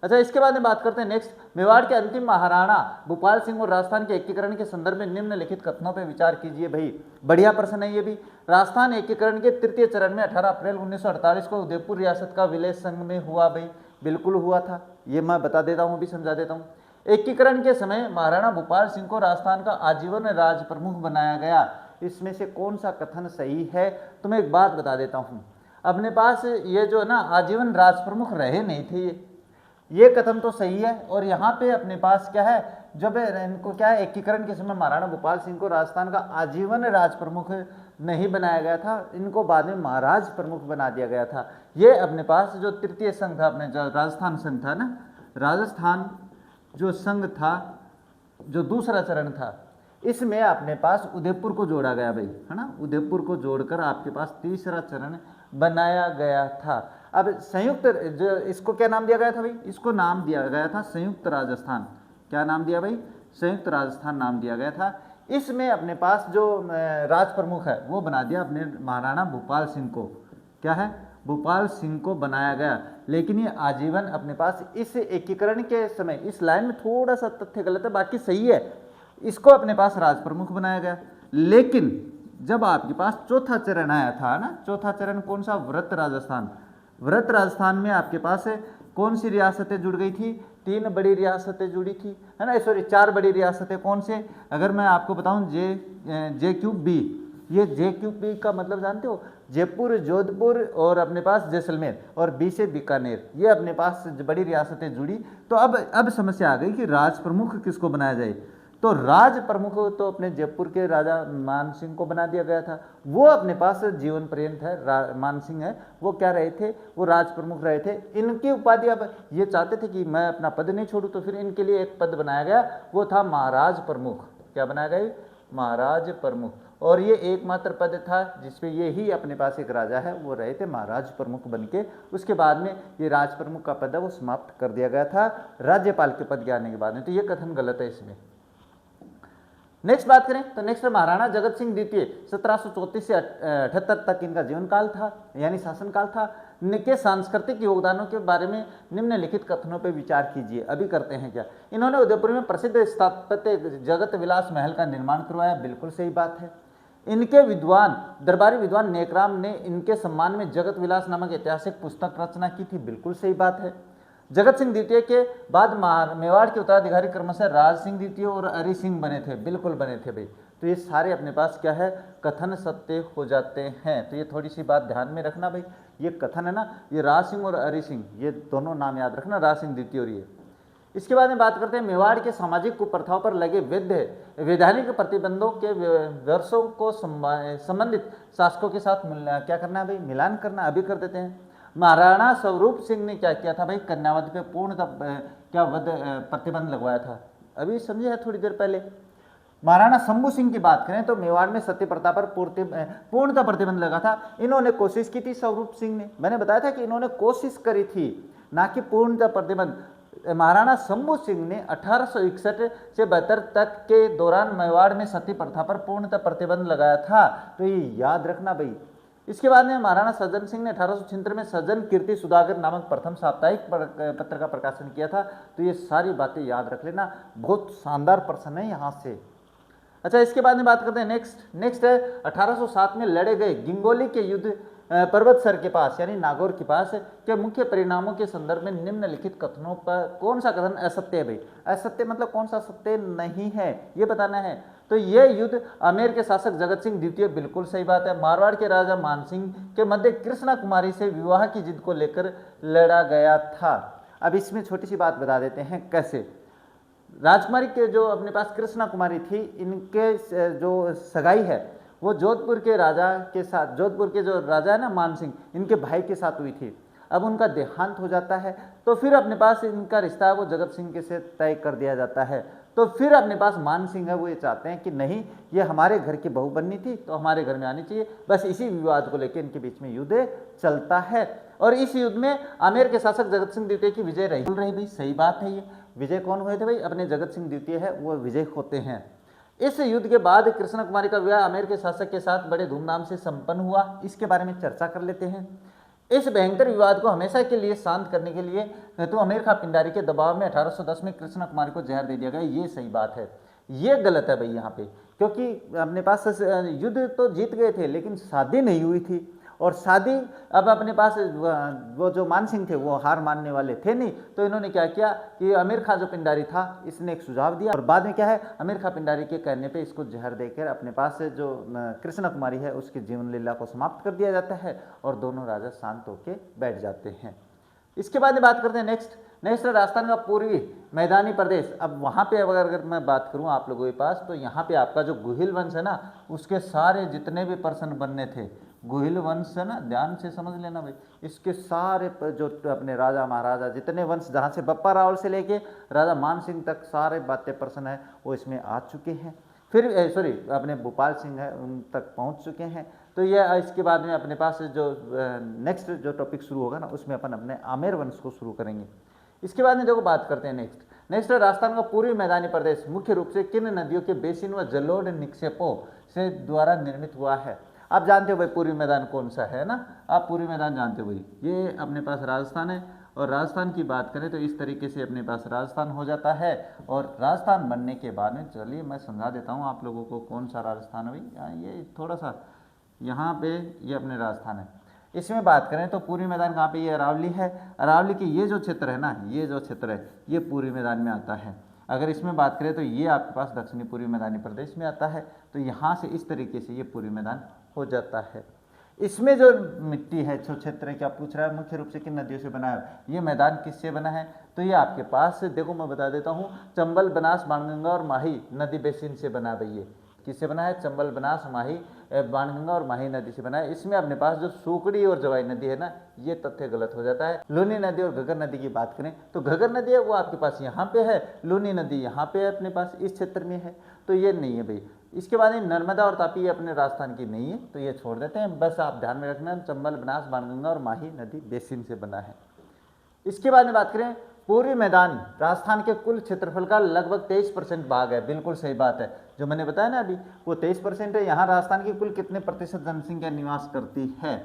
अच्छा, इसके बाद में बात करते हैं नेक्स्ट, मेवाड़ के अंतिम महाराणा भूपाल सिंह और राजस्थान के एकीकरण के संदर्भ में निम्नलिखित कथनों पर विचार कीजिए। भाई बढ़िया प्रश्न है ये भी। राजस्थान एकीकरण के तृतीय चरण में 18 अप्रैल 1948 को उदयपुर रियासत का विलय संघ में हुआ। भाई बिल्कुल हुआ था, ये मैं बता देता हूँ, भी समझा देता हूँ। एकीकरण के समय महाराणा भूपाल सिंह को राजस्थान का आजीवन राज प्रमुख बनाया गया। इसमें से कौन सा कथन सही है? तो मैं एक बात बता देता हूँ, अपने पास ये जो है ना आजीवन राज प्रमुख रहे नहीं थे, ये कथन तो सही है। और यहाँ पे अपने पास क्या है, जब इनको क्या है, एकीकरण के समय महाराणा भोपाल सिंह को राजस्थान का आजीवन राज प्रमुख नहीं बनाया गया था, इनको बाद में महाराज प्रमुख बना दिया गया था। ये अपने पास जो तृतीय संघ था, अपने जो राजस्थान संघ था ना, राजस्थान जो संघ था, जो दूसरा चरण था, इसमें अपने पास उदयपुर को जोड़ा गया भाई, है ना, उदयपुर को जोड़कर आपके पास तीसरा चरण बनाया गया था। अब संयुक्त जो इसको क्या नाम दिया गया था भाई, इसको नाम दिया गया था संयुक्त राजस्थान। क्या नाम दिया भाई? संयुक्त राजस्थान नाम दिया गया था। इसमें अपने पास जो राज प्रमुख है वो बना दिया अपने महाराणा भूपाल सिंह को। क्या है? भूपाल सिंह को बनाया गया। लेकिन ये आजीवन अपने पास इस एकीकरण के समय, इस लाइन में थोड़ा सा तथ्य गलत है, बाकी सही है, इसको अपने पास राज प्रमुख बनाया गया। लेकिन जब आपके पास चौथा चरण आया था ना, चौथा चरण कौन सा? व्रत राजस्थान। व्रत राजस्थान में आपके पास कौन सी रियासतें जुड़ गई थी? 3 बड़ी रियासतें जुड़ी थी, है ना, सॉरी 4 बड़ी रियासतें। कौन से? अगर मैं आपको बताऊं, JQB, ये JQB का मतलब जानते हो? जयपुर, जोधपुर और अपने पास जैसलमेर, और B से बीकानेर, ये अपने पास बड़ी रियासतें जुड़ी। तो अब समस्या आ गई कि राज प्रमुख किसको बनाया जाए। तो राज प्रमुख तो अपने जयपुर के राजा मान सिंह को बना दिया गया था। वो अपने पास जीवन पर्यंत है, मान सिंह है, वो क्या रहे थे? वो राज प्रमुख रहे थे। इनकी उपाधि, अब ये चाहते थे कि मैं अपना पद नहीं छोड़ूं, तो फिर इनके लिए एक पद बनाया गया, वो था महाराज प्रमुख। क्या बनाया गया? महाराज प्रमुख। और ये एकमात्र पद था जिसपे ये ही अपने पास एक राजा है, वो रहे थे महाराज प्रमुख बन के। उसके बाद में ये राज प्रमुख का पद है वो समाप्त कर दिया गया था राज्यपाल के पद के आने के बाद में। तो ये कथन गलत है इसमें। नेक्स्ट बात करें तो नेक्स्ट महाराणा जगत सिंह द्वितीय 1734 से 78 तक इनका जीवन काल था, यानी शासनकाल था। इनके सांस्कृतिक योगदानों के बारे में निम्नलिखित कथनों पर विचार कीजिए। अभी करते हैं क्या? इन्होंने उदयपुर में प्रसिद्ध स्थापत्य जगत विलास महल का निर्माण करवाया। बिल्कुल सही बात है। इनके विद्वान, दरबारी विद्वान नेकराम ने इनके सम्मान में जगत विलास नामक ऐतिहासिक पुस्तक रचना की थी। बिल्कुल सही बात है। जगत सिंह द्वितीय के बाद मेवाड़ के उत्तराधिकारी क्रमशः राज सिंह द्वितीय और हरि सिंह बने थे। बिल्कुल बने थे भाई। तो ये सारे अपने पास क्या है? कथन सत्य हो जाते हैं। तो ये थोड़ी सी बात ध्यान में रखना भाई, ये कथन है ना, ये राज सिंह और हरि सिंह, ये दोनों नाम याद रखना, राज सिंह द्वितीय और ये। इसके बाद में बात करते हैं मेवाड़ के सामाजिक कुप्रथाओं पर लगे वैधानिक प्रतिबंधों के वर्षों को संबंधित शासकों के साथ क्या करना है भाई? मिलान करना। अभी कर देते हैं। महाराणा स्वरूप सिंह ने क्या किया था भाई? कन्यावध पे पूर्णतः क्या वध प्रतिबंध लगवाया था। अभी समझे है थोड़ी देर पहले। महाराणा शंभू सिंह की बात करें तो मेवाड़ में सत्य प्रथा पर पूर्णतः प्रतिबंध लगा था। इन्होंने कोशिश की थी, स्वरूप सिंह ने, मैंने बताया था कि इन्होंने कोशिश करी थी, ना कि पूर्णतः प्रतिबंध। महाराणा शंभू सिंह ने 1861 से 72 तक के दौरान मेवाड़ में सती प्रथा पर पूर्णतः प्रतिबंध लगाया था। तो ये याद रखना भाई। इसके बाद में महाराणा सज्जन सिंह ने 1876 में सज्जन कीर्ति सुधाकर नामक प्रथम साप्ताहिक पत्र का प्रकाशन किया था। तो ये सारी बातें याद रख लेना, बहुत शानदार प्रश्न है यहाँ से। अच्छा, इसके बाद में बात करते हैं नेक्स्ट है 1807 में लड़े गए गिंगोली के युद्ध पर्वतसर के पास, यानी नागौर के पास के मुख्य परिणामों के संदर्भ में निम्नलिखित कथनों पर कौन सा कथन असत्य है भाई? असत्य मतलब कौन सा सत्य नहीं है, ये बताना है। तो ये युद्ध आमेर के शासक जगत सिंह द्वितीय, बिल्कुल सही बात है, मारवाड़ के राजा मानसिंह के मध्य कृष्णा कुमारी से विवाह की जिद को लेकर लड़ा गया था। अब इसमें छोटी सी बात बता देते हैं कैसे। राजकुमारी के जो अपने पास कृष्णा कुमारी थी, इनके जो सगाई है वो जोधपुर के राजा के साथ, जोधपुर के जो राजा है ना मान सिंह, इनके भाई के साथ हुई थी। अब उनका देहांत हो जाता है तो फिर अपने पास इनका रिश्ता है वो जगत सिंह के से तय कर दिया जाता है। तो फिर अपने पास मान सिंह है वो ये चाहते हैं कि नहीं, ये हमारे घर की बहू बननी थी तो हमारे घर में आनी चाहिए। बस इसी विवाद को लेकर इनके बीच में युद्ध चलता है। और इस युद्ध में आमेर के शासक जगत सिंह द्वितीय की विजय रही। बोल रही भाई, सही बात है। ये विजय कौन हुए थे भाई? अपने जगत सिंह द्वितीय है वो विजय होते हैं। इस युद्ध के बाद कृष्ण कुमारी का विवाह आमेर के शासक के साथ बड़े धूमधाम से संपन्न हुआ। इसके बारे में चर्चा कर लेते हैं। इस भयंकर विवाद को हमेशा के लिए शांत करने के लिए तो आमेर खां पिंडारी के दबाव में 1810 में कृष्ण कुमारी को जहर दे दिया गया। ये सही बात है, ये गलत है भाई यहाँ पे, क्योंकि अपने पास युद्ध तो जीत गए थे लेकिन शादी नहीं हुई थी। और शादी अब अपने पास वो जो मान सिंह थे वो हार मानने वाले थे नहीं, तो इन्होंने क्या किया कि आमेर खां जो पिंडारी था इसने एक सुझाव दिया और बाद में क्या है, आमेर खां पिंडारी के कहने पे इसको जहर देकर अपने पास से जो कृष्ण कुमारी है उसकी जीवन लीला को समाप्त कर दिया जाता है और दोनों राजा शांत होकर बैठ जाते हैं। इसके बाद में बात करते हैं नेक्स्ट राजस्थान का पूर्वी मैदानी प्रदेश। अब वहाँ पे अगर मैं बात करूँ आप लोगों के पास, तो यहाँ पे आपका जो गुहिल वंश है ना, उसके सारे जितने भी प्रश्न बनने थे, गुहिल वंश है ना, ध्यान से समझ लेना भाई, इसके सारे जो अपने राजा महाराजा जितने वंश, जहाँ से बप्पा रावल से लेके राजा मान सिंह तक सारे बातें प्रश्न है वो इसमें आ चुके हैं। फिर अपने भोपाल सिंह है उन तक पहुँच चुके हैं। तो ये इसके बाद में अपने पास जो नेक्स्ट जो टॉपिक शुरू होगा ना, उसमें अपन अपने आमेर वंश को शुरू करेंगे। इसके बाद में देखो बात करते हैं नेक्स्ट राजस्थान का पूर्वी मैदानी प्रदेश मुख्य रूप से किन नदियों के बेसिन व जलोढ़ निक्षेपों से द्वारा निर्मित हुआ है? आप जानते हो भाई पूर्वी मैदान कौन सा है ना, आप पूर्वी मैदान जानते हो भाई, ये अपने पास राजस्थान है। और राजस्थान की बात करें तो इस तरीके से अपने पास राजस्थान हो जाता है। और राजस्थान बनने के बाद में चलिए मैं समझा देता हूँ आप लोगों को कौन सा राजस्थान है भाई। ये थोड़ा सा यहाँ पे ये अपने राजस्थान है। इसमें बात करें तो पूर्वी मैदान कहाँ पे? ये अरावली है। अरावली की ये जो क्षेत्र है ना, ये जो क्षेत्र है ये पूर्वी मैदान में आता है। अगर इसमें बात करें तो ये आपके पास दक्षिणी पूर्वी मैदानी प्रदेश में आता है। तो यहाँ से इस तरीके से ये पूर्वी मैदान हो जाता है। इसमें जो मिट्टी है, जो क्षेत्र है, क्या पूछ रहा है मुख्य रूप से किन नदियों से बना है? ये मैदान किससे बना है? तो ये आपके पास देखो मैं बता देता हूँ, चंबल, बनास, बाणगंगा और माही नदी बेसिन से बना है। ये किससे बना है? चंबल, बनास, माही, बाणगंगा और माही नदी से बना है। इसमें अपने पास जो सूकड़ी और जवाई नदी है ना, ये तथ्य गलत हो जाता है। लूनी नदी और घग्गर नदी की बात करें तो घग्गर नदी है वो आपके पास यहाँ पे है, लूनी नदी यहाँ पे है अपने पास इस क्षेत्र में है, तो ये नहीं है भाई। इसके बाद नर्मदा और तापी ये अपने राजस्थान की नहीं है, तो ये छोड़ देते हैं। बस आप ध्यान में रखना चंबल, बनास, बाणगंगा और माही नदी बेसिन से बना है। इसके बाद में बात करें पूर्वी मैदान राजस्थान के कुल क्षेत्रफल का लगभग 23% भाग है। बिल्कुल सही बात है, जो मैंने बताया ना अभी वो 23% है। यहाँ राजस्थान की कुल कितने प्रतिशत जनसंख्या निवास करती है?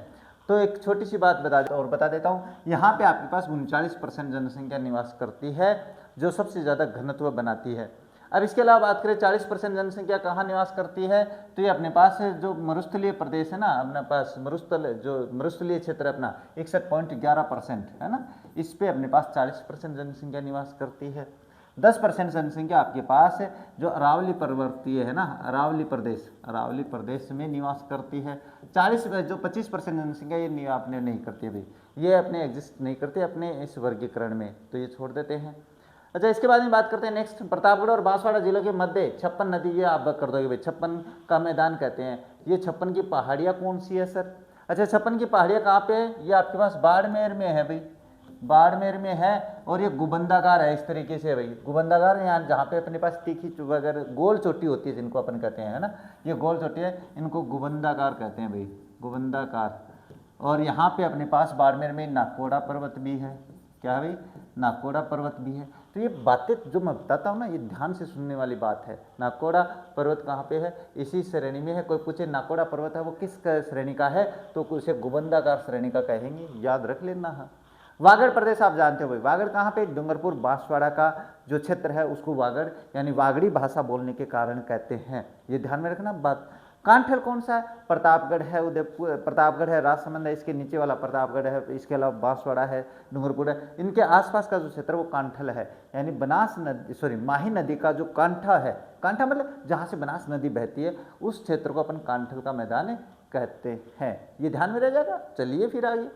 तो एक छोटी सी बात बता देता हूँ, यहाँ पे आपके पास 39% जनसंख्या निवास करती है, जो सबसे ज़्यादा घनत्व बनाती है। अब इसके अलावा बात करें 40% जनसंख्या कहाँ निवास करती है? तो ये अपने पास जो मरुस्थलीय प्रदेश है ना, अपने पास मरुस्थलीय क्षेत्र अपना 61.11% है ना, इस पे अपने पास 40% जनसंख्या निवास करती है। 10% जनसंख्या आपके पास है जो अरावली पर्वतीय है ना, अरावली प्रदेश में निवास करती है। 25% जनसंख्या ये आपने नहीं करती भाई, ये अपने एग्जिस्ट नहीं करती अपने इस वर्गीकरण में, तो ये छोड़ देते हैं। अच्छा, इसके बाद में बात करते हैं नेक्स्ट प्रतापगढ़ और बांसवाड़ा जिलों के मध्य 56 नदी, ये आप कर दोगे भाई, 56 का मैदान कहते हैं। ये 56 की पहाड़ियाँ कौन सी है सर? अच्छा, 56 की पहाड़ियाँ कहाँ पे है? ये आपके पास बाड़मेर में है भाई, बाड़मेर में है। और ये गुबंदागार है इस तरीके से भाई, गुबंदागार यहाँ जहाँ पे अपने पास तीखी वगैरह गोल चोटी होती है जिनको अपन कहते हैं ना, ये गोल चोटी है, इनको गुबंदागार कहते हैं भाई, गुबंदागार। और यहाँ पे अपने पास बाड़मेर में नाकोड़ा पर्वत भी है। क्या भाई? नाकोड़ा पर्वत भी है। तो ये बातें जो मैं बताता हूँ ना, ये ध्यान से सुनने वाली बात है। नाकोड़ा पर्वत कहाँ पे है? इसी श्रेणी में है। कोई पूछे नाकोड़ा पर्वत है वो किस श्रेणी का है, तो उसे गुबंदाकार श्रेणी का कहेंगे, याद रख लेना है। वागड़ प्रदेश आप जानते हो भाई, वागड़ कहाँ पे? डूंगरपुर बांसवाड़ा का जो क्षेत्र है उसको वागड़ यानी वागड़ी भाषा बोलने के कारण कहते हैं, ये ध्यान में रखना बात। कांठल कौन सा है? प्रतापगढ़ है, उदयपुर प्रतापगढ़ है, राजसमंद है, इसके नीचे वाला प्रतापगढ़ है, इसके अलावा बांसवाड़ा है, डूंगरपुर है, इनके आसपास का जो क्षेत्र वो कांठल है। यानी बनास नदी माही नदी का जो कांठा है, कांठा मतलब जहाँ से बनास नदी बहती है, उस क्षेत्र को अपन कांठल का मैदान कहते हैं। ये ध्यान में रह जाएगा। चलिए फिर आगे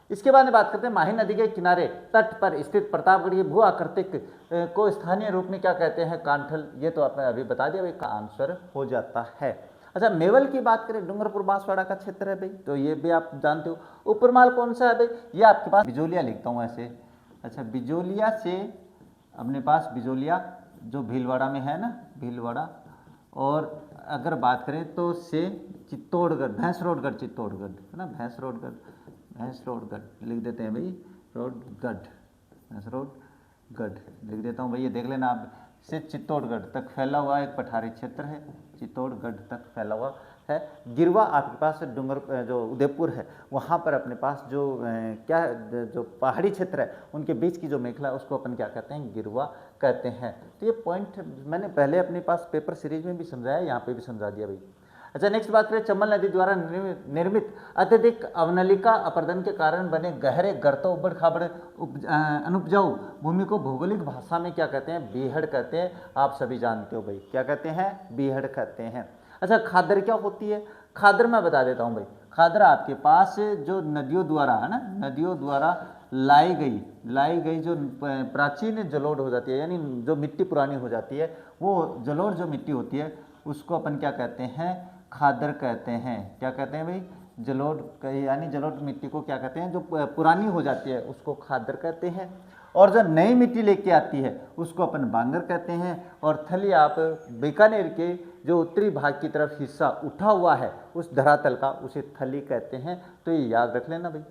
इसके बाद में बात करते हैं माही नदी के किनारे तट पर स्थित प्रतापगढ़ की भू आकृतिक को स्थानीय रूप में क्या कहते हैं? कांठल। ये तो आपने अभी बता दिया भाई, का आंसर हो जाता है। अच्छा, मेवल की बात करें, डूंगरपुर बांसवाड़ा का क्षेत्र है भाई, तो ये भी आप जानते हो। उपरमाल कौन सा है भाई? ये आपके पास बिजोलिया लिखता हूँ ऐसे। अच्छा, बिजोलिया से अपने पास बिजोलिया जो भीलवाड़ा में है ना, भीलवाड़ा। और अगर बात करें तो से चित्तौड़गढ़, भैंसरोडगढ़ चित्तौड़गढ़ है ना, भैंसरोडगढ़ हैसरोडगढ़ लिख देते हैं भाई, रोडगढ़, हैसरोडगढ़ लिख देता हूँ भाई। ये देख लेना आप, से चित्तौड़गढ़ तक फैला हुआ एक पठारी क्षेत्र है, चित्तौड़गढ़ तक फैला हुआ है। गिरवा आपके पास डूंगर जो उदयपुर है वहाँ पर अपने पास जो क्या जो पहाड़ी क्षेत्र है उनके बीच की जो मेखला है उसको अपन क्या कहते हैं, गिरवा कहते हैं। तो ये पॉइंट मैंने पहले अपने पास पेपर सीरीज में भी समझाया, यहाँ पे भी समझा दिया भाई। अच्छा, नेक्स्ट बात करें, चंबल नदी द्वारा निर्मित अत्यधिक अवनलिका अपर्दन के कारण बने गहरे गर्तों, उबड़ खाबड़ अनुपजाऊ भूमि को भौगोलिक भाषा में क्या कहते हैं, बीहड़ कहते हैं। आप सभी जानते हो भाई, क्या कहते हैं, बीहड़ कहते हैं। अच्छा, खादर क्या होती है? खादर मैं बता देता हूँ भाई। खादर आपके पास जो नदियों द्वारा है ना, नदियों द्वारा लाई गई जो प्राचीन जलोढ़ हो जाती है, यानी जो मिट्टी पुरानी हो जाती है, वो जलोढ़ जो मिट्टी होती है उसको अपन क्या कहते हैं, खादर कहते हैं। क्या कहते हैं भाई, जलोढ़, यानी जलोढ़ मिट्टी को क्या कहते हैं, जो पुरानी हो जाती है उसको खादर कहते हैं। और जो नई मिट्टी लेके आती है उसको अपन बांगर कहते हैं। और थली आप बीकानेर के जो उत्तरी भाग की तरफ हिस्सा उठा हुआ है उस धरातल का, उसे थली कहते हैं। तो ये याद रख लेना भाई।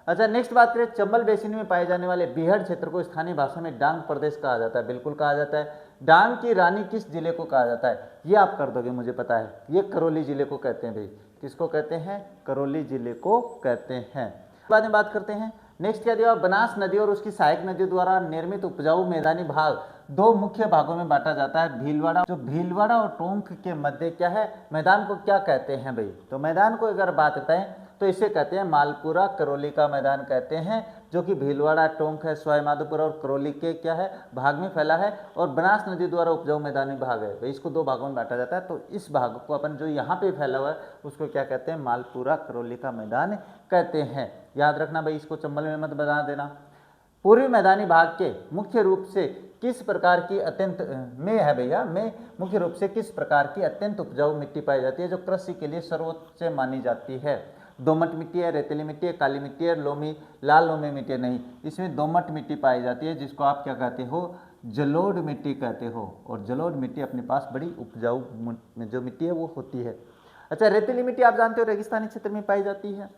अच्छा, नेक्स्ट बात करें, चंबल बेसिन में पाए जाने वाले बीहड़ क्षेत्र को स्थानीय भाषा में डांग प्रदेश कहा जाता है। बिल्कुल कहा जाता है। डांग की रानी किस जिले को कहा जाता है, ये आप कर दोगे, मुझे पता है, ये करौली जिले को कहते हैं भाई। किसको कहते हैं, करौली जिले को कहते हैं। बाद में बात करते हैं। नेक्स्ट क्या दिया, बनास नदी और उसकी सहायक नदियों द्वारा निर्मित उपजाऊ मैदानी भाग दो मुख्य भागों में बांटा जाता है। भीलवाड़ा, जो भीलवाड़ा और टोंक के मध्य क्या है, मैदान को क्या कहते हैं भाई? तो मैदान को अगर बात बताएं तो इसे कहते हैं मालपुरा करौली का मैदान कहते हैं, जो कि भीलवाड़ा, टोंक है, सवाई माधोपुर और करौली के क्या है, भाग में फैला है। और बनास नदी द्वारा उपजाऊ मैदानी भाग है, इसको दो भागों में बांटा जाता है। तो इस भाग को अपन जो यहाँ पे फैला हुआ है उसको क्या कहते हैं, मालपुरा करौली का मैदान कहते हैं। याद रखना भाई, इसको चंबल में मत बता देना। पूर्वी मैदानी भाग के मुख्य रूप से किस प्रकार की अत्यंत में है भैया, में मुख्य रूप से किस प्रकार की अत्यंत उपजाऊ मिट्टी पाई जाती है, जो कृषि के लिए सर्वोच्च मानी जाती है? दोमट मिट्टी है, रेतीली मिट्टी है, काली मिट्टी है, लोमी, लाल लोमी मिट्टी नहीं, इसमें दोमट मिट्टी पाई जाती है, जिसको आप क्या कहते हो, जलोढ़ मिट्टी कहते हो। और जलोढ़ मिट्टी अपने पास बड़ी उपजाऊ जो मिट्टी है वो होती है। अच्छा, रेतीली मिट्टी आप जानते हो रेगिस्तानी क्षेत्र में पाई जाती है।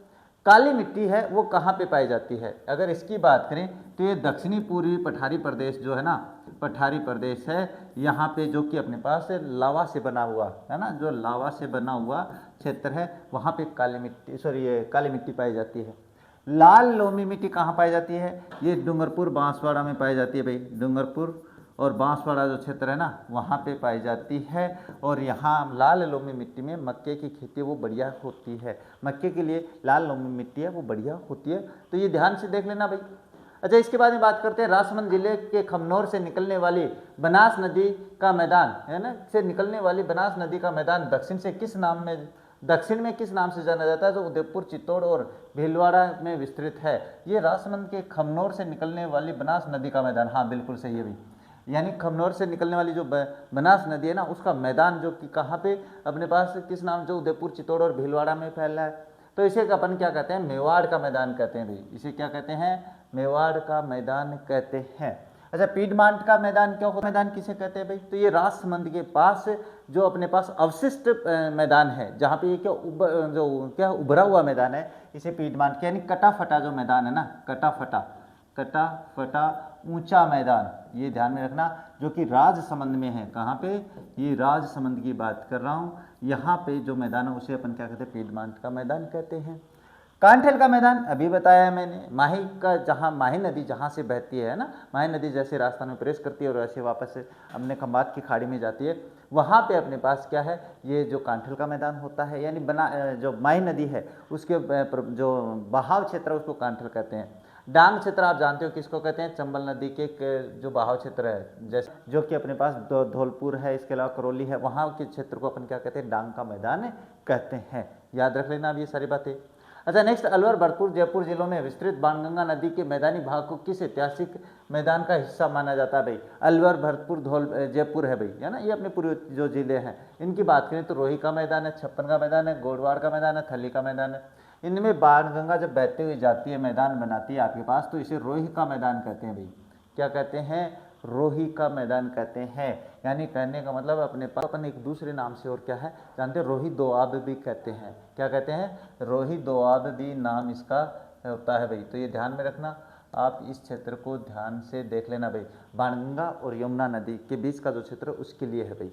काली मिट्टी है वो कहाँ पे पाई जाती है? अगर इसकी बात करें तो ये दक्षिणी पूर्वी पठारी प्रदेश जो है ना, पठारी प्रदेश है, यहाँ पे जो कि अपने पास लावा से बना हुआ है ना, जो लावा से बना हुआ क्षेत्र है वहाँ पे काली मिट्टी, ये काली मिट्टी पाई जाती है। लाल लोमी मिट्टी कहाँ पाई जाती है? ये डूंगरपुर बांसवाड़ा में पाई जाती है भाई। डूंगरपुर और बांसवाड़ा जो क्षेत्र है ना वहाँ पे पाई जाती है। और यहाँ लाल लोमी मिट्टी में मक्के की खेती वो बढ़िया होती है। मक्के के लिए लाल लोमी मिट्टी है वो बढ़िया होती है। तो ये ध्यान से देख लेना भाई। अच्छा, इसके बाद में बात करते हैं, राजसमंद जिले के खमनौर से निकलने वाली बनास नदी का मैदान है ना, से निकलने वाली बनास नदी का मैदान दक्षिण में किस नाम से जाना जाता है, जो उदयपुर, चित्तौड़ और भीलवाड़ा में विस्तृत है? ये राजसमंद के खमनौर से निकलने वाली बनास नदी का मैदान, हाँ बिल्कुल सही है भाई। यानी खमनौर से निकलने वाली जो बनास नदी है ना उसका मैदान जो कि कहाँ पे अपने पास किस नाम, जो उदयपुर, चित्तौड़ और भीलवाड़ा में फैला है। तो इसे अपन क्या कहते हैं, मेवाड़ का मैदान कहते हैं भाई। इसे क्या कहते हैं, मेवाड़ का मैदान कहते हैं। अच्छा, पीडमांट का मैदान क्या होता है, मैदान किसे कहते हैं भाई? तो ये राजसमंद के पास जो अपने पास अवशिष्ट मैदान है, जहाँ पे ये क्या उभरा हुआ मैदान है, इसे पीडमांट, यानी कटा फटा जो मैदान है ना, कटा फटा ऊंचा मैदान, ये ध्यान में रखना, जो कि राजसमंद में है। कहाँ पे? ये राजसमंद की बात कर रहा हूँ। यहाँ पे जो मैदान है उसे अपन क्या कहते हैं, पीडमांट का मैदान कहते हैं। कांठल का मैदान अभी बताया मैंने, माही का, जहाँ माही नदी जहाँ से बहती है ना, माही नदी जैसे राजस्थान में प्रवेश करती है और ऐसे वापस अपने खंबात की खाड़ी में जाती है, वहाँ पे अपने पास क्या है, ये जो कांठल का मैदान होता है। यानी जो माही नदी है उसके जो बहाव क्षेत्र है उसको कांठल कहते हैं। डांग क्षेत्र आप जानते हो किसको कहते हैं, चंबल नदी के जो बहाव क्षेत्र है, जैसे जो कि अपने पास धौलपुर है, इसके अलावा करौली है, वहाँ के क्षेत्र को अपन क्या कहते हैं, डांग का मैदान कहते हैं। याद रख लेना अब ये सारी बातें। अच्छा, नेक्स्ट, अलवर, भरतपुर, जयपुर जिलों में विस्तृत बाणगंगा नदी के मैदानी भाग को किस ऐतिहासिक मैदान का हिस्सा माना जाता है भाई? अलवर, भरतपुर, जयपुर है भाई, है ना, ये अपने पूर्व जो जिले हैं। इनकी बात करें तो रोही का मैदान है, छप्पन का मैदान है, गोडवाड़ का मैदान है, थली का मैदान है। इनमें बाणगंगा जब बहते हुए जाती है, मैदान बनाती है आपके पास, तो इसे रोही का मैदान कहते हैं भाई। क्या कहते हैं? रोही का मैदान कहते हैं। यानी कहने का मतलब अपने पास अपन एक दूसरे नाम से और क्या है जानते हैं, रोही दोआब भी कहते हैं। क्या कहते हैं? रोही दोआब भी नाम इसका होता है भाई, तो ये ध्यान में रखना। आप इस क्षेत्र को ध्यान से देख लेना भाई, बाणगंगा और यमुना नदी के बीच का जो क्षेत्र है उसके लिए है भाई।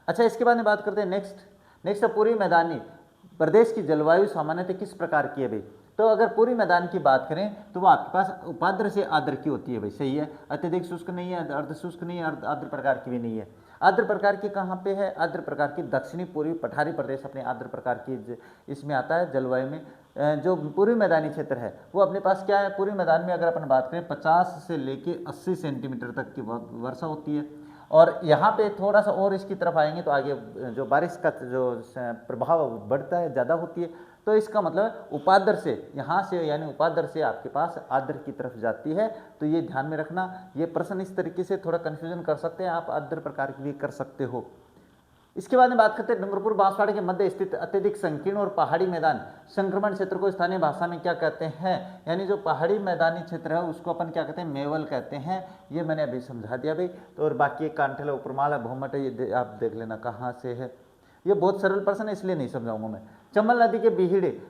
अच्छा, इसके बाद में बात करते हैं नेक्स्ट है पूर्वी मैदानी प्रदेश की जलवायु सामान्यतः किस प्रकार की है भाई। तो अगर पूरी मैदान की बात करें तो वो आपके पास उपाद्र से आर्द्र की होती है भाई, सही है। अत्यधिक शुष्क नहीं है, अर्ध शुष्क नहीं है, आर्द्र प्रकार की भी नहीं है। आर्द्र प्रकार की कहाँ पे है? आर्द्र प्रकार की दक्षिणी पूर्वी पठारी प्रदेश अपने आर्द्र प्रकार की इसमें आता है जलवायु में। जो पूर्वी मैदानी क्षेत्र है वो अपने पास क्या है, पूर्वी मैदान में अगर अपन बात करें 50 से लेके 80 सेंटीमीटर तक की वर्षा होती है। और यहाँ पे थोड़ा सा और इसकी तरफ आएंगे तो आगे जो बारिश का जो प्रभाव बढ़ता है, ज़्यादा होती है। तो इसका मतलब उपाद्र से, यहाँ से यानी उपाद्र से आपके पास आर्द्र की तरफ जाती है। तो ये ध्यान में रखना। ये प्रश्न इस तरीके से थोड़ा कन्फ्यूजन कर सकते हैं, आप आर्द्र प्रकार की भी कर सकते हो। इसके बाद में बात करते हैं डूंगरपुर बांसवाड़ा के मध्य स्थित अत्यधिक संकीर्ण और पहाड़ी मैदान संक्रमण क्षेत्र को स्थानीय भाषा में क्या कहते हैं? यानी जो पहाड़ी मैदानी क्षेत्र है उसको अपन क्या कहते हैं? मेवल कहते हैं। ये मैंने अभी समझा दिया भाई। तो और बाकी एक कांठल उपरमाला भूमट है, ये आप देख लेना कहाँ से है। ये बहुत सरल प्रश्न है इसलिए नहीं समझाऊंगा मैं। चंबल नदी के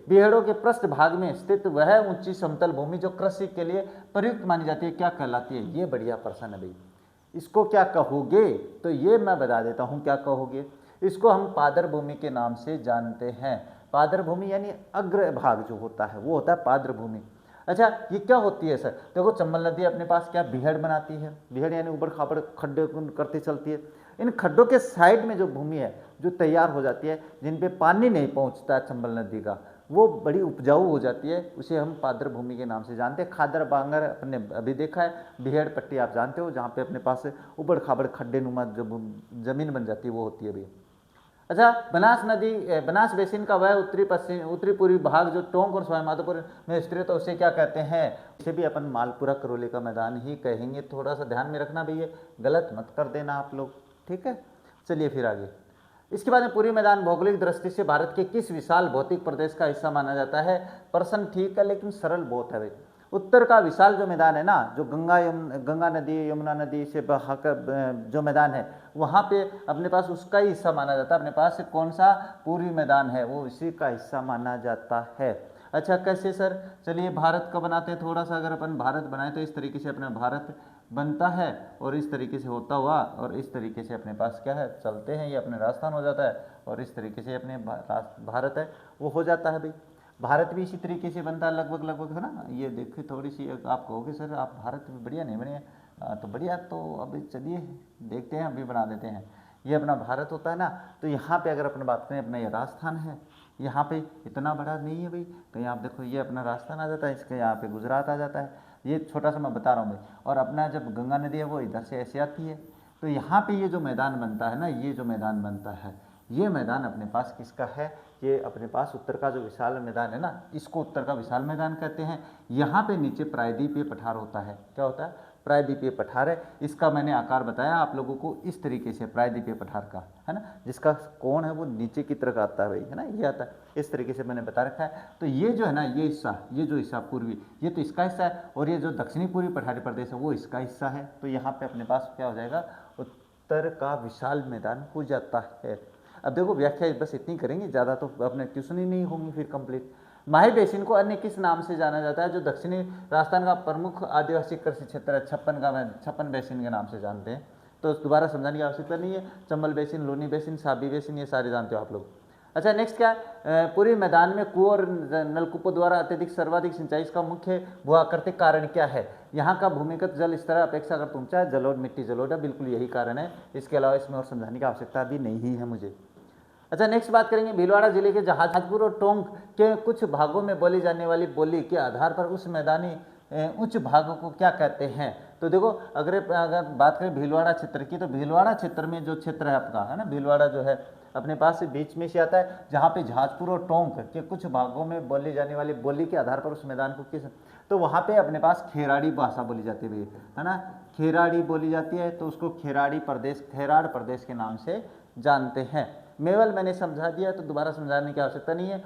बीहड़ों के पृष्ठ भाग में स्थित वह ऊंची समतल भूमि जो कृषि के लिए प्रयुक्त मानी जाती है क्या कहलाती है? ये बढ़िया प्रश्न है भाई। इसको क्या कहोगे? तो ये मैं बता देता हूँ क्या कहोगे। इसको हम पादर भूमि के नाम से जानते हैं। पादर भूमि यानी अग्र भाग जो होता है वो होता है पादर भूमि। अच्छा, ये क्या होती है सर? देखो, चंबल नदी अपने पास क्या बीहड़ बनाती है। बीहड़ यानी ऊबड़ खाबड़ खड्डे करती चलती है। इन खड्डों के साइड में जो भूमि है जो तैयार हो जाती है, जिन पे पानी नहीं पहुंचता चंबल नदी का, वो बड़ी उपजाऊ हो जाती है, उसे हम पादर भूमि के नाम से जानते हैं। खादर बांगर अपने अभी देखा है। बीहड़ पट्टी आप जानते हो, जहाँ पे अपने पास ऊबड़ खाबड़ खड्डे नुमा जो जमीन बन जाती है वो होती है अभी। अच्छा, बनास बेसिन का वह उत्तरी पूर्वी भाग जो टोंक और सवाईमाधोपुर में स्थित है उसे क्या कहते हैं? इसे भी अपन मालपुरा करौली का मैदान ही कहेंगे। थोड़ा सा ध्यान में रखना भैया, गलत मत कर देना आप लोग, ठीक है। चलिए फिर आगे। इसके बाद में पूर्वी मैदान भौगोलिक दृष्टि से भारत के किस विशाल भौतिक प्रदेश का हिस्सा माना जाता है? प्रश्न ठीक है लेकिन सरल बहुत है भाई। उत्तर का विशाल जो मैदान है ना, जो गंगा नदी यमुना नदी से बहाकर जो मैदान है वहाँ पे अपने पास उसका ही हिस्सा माना जाता है। अपने पास कौन सा पूर्वी मैदान है वो इसी का हिस्सा माना जाता है। अच्छा, कैसे सर? चलिए भारत का बनाते हैं थोड़ा सा। अगर अपन भारत बनाए तो इस तरीके से अपना भारत बनता है और इस तरीके से होता हुआ और इस तरीके से अपने पास क्या है चलते हैं, ये अपने राजस्थान हो जाता है और इस तरीके से अपने भारत है वो हो जाता है भाई। भारत भी इसी तरीके से बनता है लगभग, है ना। ये देखिए थोड़ी सी आप कहोगे सर आप भारत भी बढ़िया नहीं बने, तो बढ़िया। तो अभी चलिए देखते हैं, अभी बना देते हैं। ये अपना भारत होता है ना, तो यहाँ पे अगर अपन बात करें अपना ये राजस्थान है। यहाँ पे इतना बड़ा नहीं है भाई, कहीं आप देखो ये अपना राजस्थान आ जाता है, इसके यहाँ पे गुजरात आ जाता है। ये छोटा सा मैं बता रहा हूँ भाई। और अपना जब गंगा नदी है वो इधर से ऐसे आती है, तो यहाँ पे ये जो मैदान बनता है ना, ये जो मैदान बनता है, ये मैदान अपने पास किसका है? ये अपने पास उत्तर का जो विशाल मैदान है ना, इसको उत्तर का विशाल मैदान कहते हैं। यहाँ पे नीचे प्रायद्वीपीय पठार होता है। क्या होता है? प्रायद्वीपीय पठार है। इसका मैंने आकार बताया आप लोगों को इस तरीके से, प्रायद्वीपीय पठार का, है ना, जिसका कोण है वो नीचे की तरफ आता है भाई, है ना, ये आता है। इस तरीके से मैंने बता रखा है। तो ये जो है ना, ये हिस्सा, ये जो हिस्सा पूर्वी, ये तो इसका हिस्सा है, और ये जो दक्षिणी पूर्वी पठारी प्रदेश है वो इसका हिस्सा है। तो यहाँ पे अपने पास क्या हो जाएगा? उत्तर का विशाल मैदान हो जाता है। अब देखो व्याख्या बस इतनी करेंगे, ज़्यादा तो अपने ट्यूशन ही नहीं होंगी फिर कंप्लीट। माही बेसिन को अन्य किस नाम से जाना जाता है? जो दक्षिणी राजस्थान का प्रमुख आदिवासी कृषि क्षेत्र है, छप्पन बेसिन के नाम से जानते हैं। तो दोबारा समझाने की आवश्यकता नहीं है। Chambal basin, Luni basin, Sabi basin, ये सारे जानते हो आप लोग। अच्छा, नेक्स्ट क्या है? पूर्वी मैदान में कुओं और नलकूपों द्वारा अत्यधिक सर्वाधिक सिंचाई का मुख्य भूआकृतिक कारण क्या है? यहाँ का भूमिगत जल स्तर अपेक्षाकृत ऊंचा है, जलोढ़ मिट्टी जलोढ़ है, बिल्कुल यही कारण है। इसके अलावा इसमें और समझाने की आवश्यकता भी नहीं है मुझे। अच्छा, नेक्स्ट बात करेंगे भीलवाड़ा जिले के जहाजपुर और टोंक के कुछ भागों में बोली जाने वाली बोली के आधार पर उस मैदानी उच्च भागों को क्या कहते हैं? तो देखो, अगर बात करें भीलवाड़ा क्षेत्र की, तो भीलवाड़ा क्षेत्र में जो क्षेत्र है आपका, है ना, भीलवाड़ा जो है अपने पास बीच में से आता है, जहाँ पे जहाजपुर और टोंक के कुछ भागों में बोली जाने वाली बोली के आधार पर उस मैदान को किस, तो वहाँ पे अपने पास खेराड़ी भाषा बोली जाती है, है ना, खेराड़ी बोली जाती है। तो उसको खेराड़ी प्रदेश, खेराड़ प्रदेश के नाम से जानते हैं। मेवल मैंने समझा दिया, तो दोबारा समझाने की आवश्यकता नहीं है।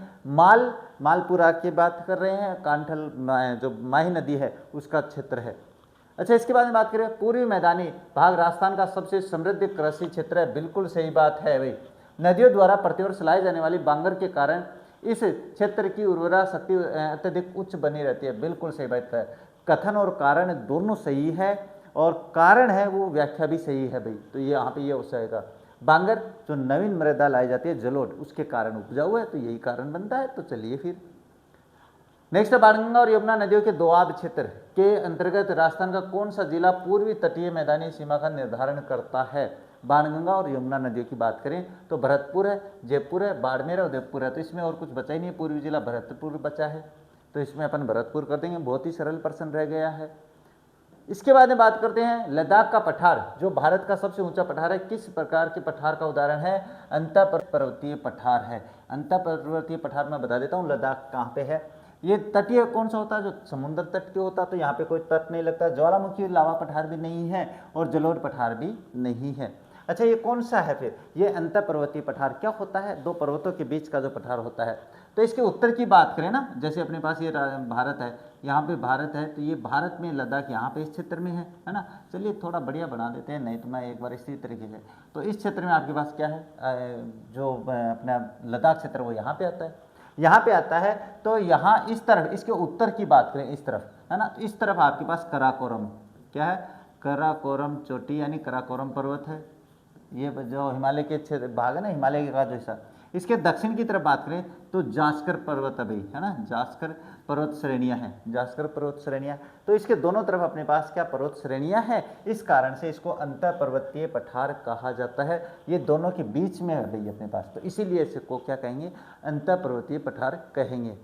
मालपुरा की बात कर रहे हैं, कांठल जो माही नदी है उसका क्षेत्र है। अच्छा, इसके बाद में बात करें पूर्वी मैदानी भाग राजस्थान का सबसे समृद्ध कृषि क्षेत्र है। बिल्कुल सही बात है भाई। नदियों द्वारा प्रतिवर्ष लाए जाने वाली बांगर के कारण इस क्षेत्र की उर्वरा शक्ति अत्यधिक उच्च बनी रहती है। बिल्कुल सही बात है, कथन और कारण दोनों सही है, और कारण है वो व्याख्या भी सही है भाई। तो ये यहाँ पे ये हो जाएगा, बांगर जो नवीन मृदा लाई जाती है जलोढ़, उसके कारण उपजाऊ है, तो यही कारण बनता है। तो चलिए फिर नेक्स्ट, बाणगंगा और यमुना नदियों के दोआब क्षेत्र के अंतर्गत राजस्थान का कौन सा जिला पूर्वी तटीय मैदानी सीमा का निर्धारण करता है। बाणगंगा और यमुना नदियों की बात करें तो भरतपुर है, जयपुर है, बाड़मेर और उदयपुर है। तो इसमें और कुछ बचा ही नहीं है, पूर्वी जिला भरतपुर बचा है, तो इसमें अपन भरतपुर कर देंगे। बहुत ही सरल प्रश्न रह गया है। इसके बाद में बात करते हैं लद्दाख का पठार, जो भारत का सबसे ऊंचा पठार है, किस प्रकार के पठार का उदाहरण है। अंतः पर्वतीय पठार है। अंतः पर्वतीय पठार मैं बता देता हूँ लद्दाख कहाँ पे है। ये तटीय कौन सा होता है, जो समुद्र तट के होता है, तो यहाँ पे कोई तट नहीं लगता। ज्वालामुखी लावा पठार भी नहीं है और जलोढ़ पठार भी नहीं है। अच्छा, ये कौन सा है फिर, ये अंतः पर्वतीय पठार क्या होता है, दो पर्वतों के बीच का जो पठार होता है। तो इसके उत्तर की बात करें ना, जैसे अपने पास ये भारत है, यहाँ पे भारत है, तो ये भारत में लद्दाख यहाँ पे इस क्षेत्र में है ना। चलिए थोड़ा बढ़िया बना देते हैं, नहीं तो मैं एक बार इसी तरीके से। तो इस क्षेत्र में आपके पास क्या है, जो अपना लद्दाख क्षेत्र वो यहाँ पे आता है, यहाँ पे आता है। तो यहाँ इस तरफ, इसके उत्तर की बात करें इस तरफ, है ना, तो इस तरफ आपके पास कराकोरम क्या है, कराकोरम चोटी यानी कराकोरम पर्वत है। ये जो हिमालय के क्षेत्र भाग है ना, हिमालय का जो हिस्सा। इसके दक्षिण की तरफ बात करें तो जास्कर पर्वत है भाई, है ना, जास्कर पर्वत श्रेणियां हैं, जास्कर पर्वत श्रेणियां। तो इसके दोनों तरफ अपने पास क्या पर्वत श्रेणियां हैं, इस कारण से इसको अंतः पर्वतीय पठार कहा जाता है। ये दोनों के बीच में है भाई अपने पास, तो इसीलिए इसको क्या कहेंगे, अंतः पर्वतीय पठार कहेंगे।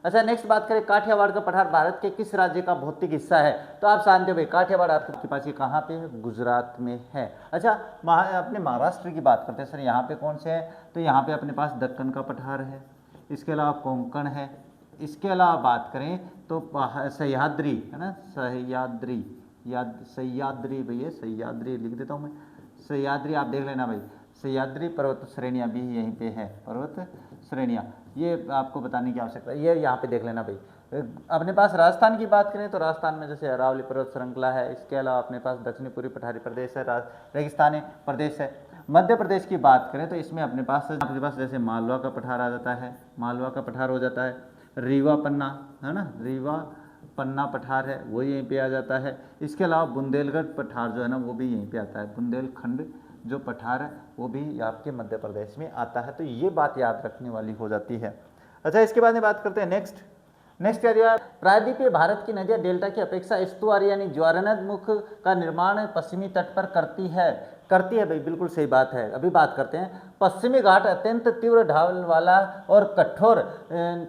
अच्छा, नेक्स्ट बात करें, काठियावाड़ का पठार भारत के किस राज्य का भौतिक हिस्सा है। तो आप जानते हो भाई, काठियावाड़ आपके पास ये कहाँ पे है, गुजरात में है। अच्छा, अपने महाराष्ट्र की बात करते हैं सर, यहाँ पे कौन से है, तो यहाँ पे अपने पास दक्कन का पठार है, इसके अलावा कोंकण है, इसके अलावा बात करें तो सह्याद्री है ना, सह्याद्री सह्याद्री भैया, सह्याद्री लिख देता हूँ मैं, सह्याद्री आप देख लेना भाई, सह्याद्री पर्वत श्रेणियाँ भी यहीं पे है, पर्वत श्रेणियाँ, ये आपको बताने की आवश्यकता है, ये यहाँ पे देख लेना भाई। अपने पास राजस्थान की बात करें तो राजस्थान में जैसे अरावली पर्वत श्रृंखला है, इसके अलावा अपने पास दक्षिणी पूर्वी पठारी प्रदेश है, रेगिस्तानी प्रदेश है। मध्य प्रदेश की बात करें तो इसमें अपने पास जैसे मालवा का पठार आ जाता है, मालवा का पठार हो जाता है, रीवा पन्ना है ना, रीवा पन्ना पठार है वो यहीं पे आ जाता है। इसके अलावा बुंदेलखंड पठार जो है ना वो भी यहीं पे आता है, बुंदेलखंड जो पठार है वो भी आपके मध्य प्रदेश में आता है। तो ये बात याद रखने वाली हो जाती है। अच्छा, इसके बाद में बात करते हैं नेक्स्ट क्या दिया, प्रायद्वीपीय भारत की नदियां डेल्टा की अपेक्षा एस्तुआरी यानी ज्वारनदमुख का निर्माण पश्चिमी तट पर करती है भाई, बिल्कुल सही बात है। अभी बात करते हैं, पश्चिमी घाट अत्यंत तीव्र ढाल वाला और कठोर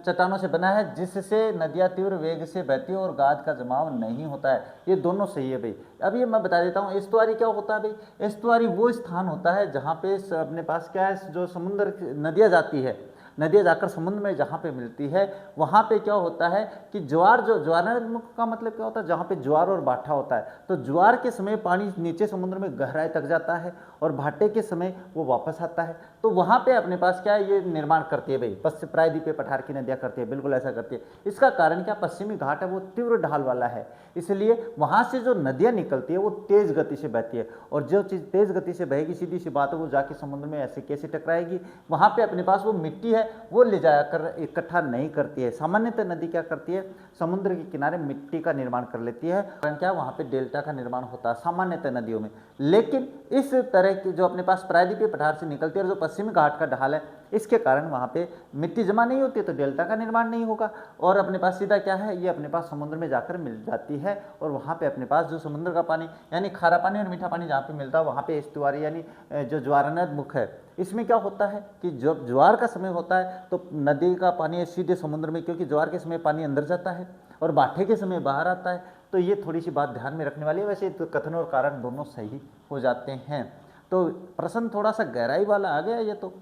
चट्टानों से बना है, जिससे नदियां तीव्र वेग से बहती है और गाद का जमाव नहीं होता है। ये दोनों सही है भाई। अब ये मैं बता देता हूँ, एस्तुआरी क्या होता है भाई, एस्तुआरी वो स्थान होता है जहाँ पे अपने पास क्या है, जो समुद्र नदियाँ जाती है, नदियाँ जाकर समुद्र में जहाँ पे मिलती है, वहाँ पे क्या होता है कि ज्वारनदमुख का मतलब क्या होता है, जहाँ पे ज्वार और भाटा होता है। तो ज्वार के समय पानी नीचे समुद्र में गहराई तक जाता है और भाटे के समय वो वापस आता है। तो वहाँ पे अपने पास क्या है, ये निर्माण करती है भाई, प्रायद्वीपीय पठार की नदियाँ करती है, बिल्कुल ऐसा करती है। इसका कारण क्या, पश्चिमी घाट है वो तीव्र ढाल वाला है, इसलिए वहाँ से जो नदियाँ निकलती है वो तेज गति से बहती है, और जो चीज़ तेज गति से बहेगी, सीधी सी बात है, वो जाके समुद्र में ऐसे कैसे टकराएगी। वहाँ पे अपने पास वो मिट्टी है वो ले जाकर इकट्ठा नहीं करती है। सामान्यतः नदी क्या करती है, समुद्र के किनारे मिट्टी का निर्माण कर लेती है, कारण क्या, वहाँ पे डेल्टा का निर्माण होता है सामान्यतः नदियों में। लेकिन इस तरह की जो अपने पास प्रायद्वीपीय पठार से निकलती है और जो पश्चिमी घाट का ढाल है, इसके कारण वहाँ पे मिट्टी जमा नहीं होती, तो डेल्टा का निर्माण नहीं होगा, और अपने पास सीधा क्या है, ये अपने पास समुद्र में जाकर मिल जाती है, और वहाँ पे अपने पास जो समुद्र का पानी यानी खारा पानी और मीठा पानी जहाँ पे मिलता है, वहाँ पे एस्तुआरी यानी जो ज्वारनदमुख है, इसमें क्या होता है कि जब ज्वार का समय होता है तो नदी का पानी सीधे समुद्र में, क्योंकि ज्वार के समय पानी अंदर जाता है और भाटे के समय बाहर आता है। तो ये थोड़ी सी बात ध्यान में रखने वाली है। वैसे तो कथन और कारण दोनों सही हो जाते हैं। तो प्रश्न थोड़ा सा गहराई वाला आ गया ये तो।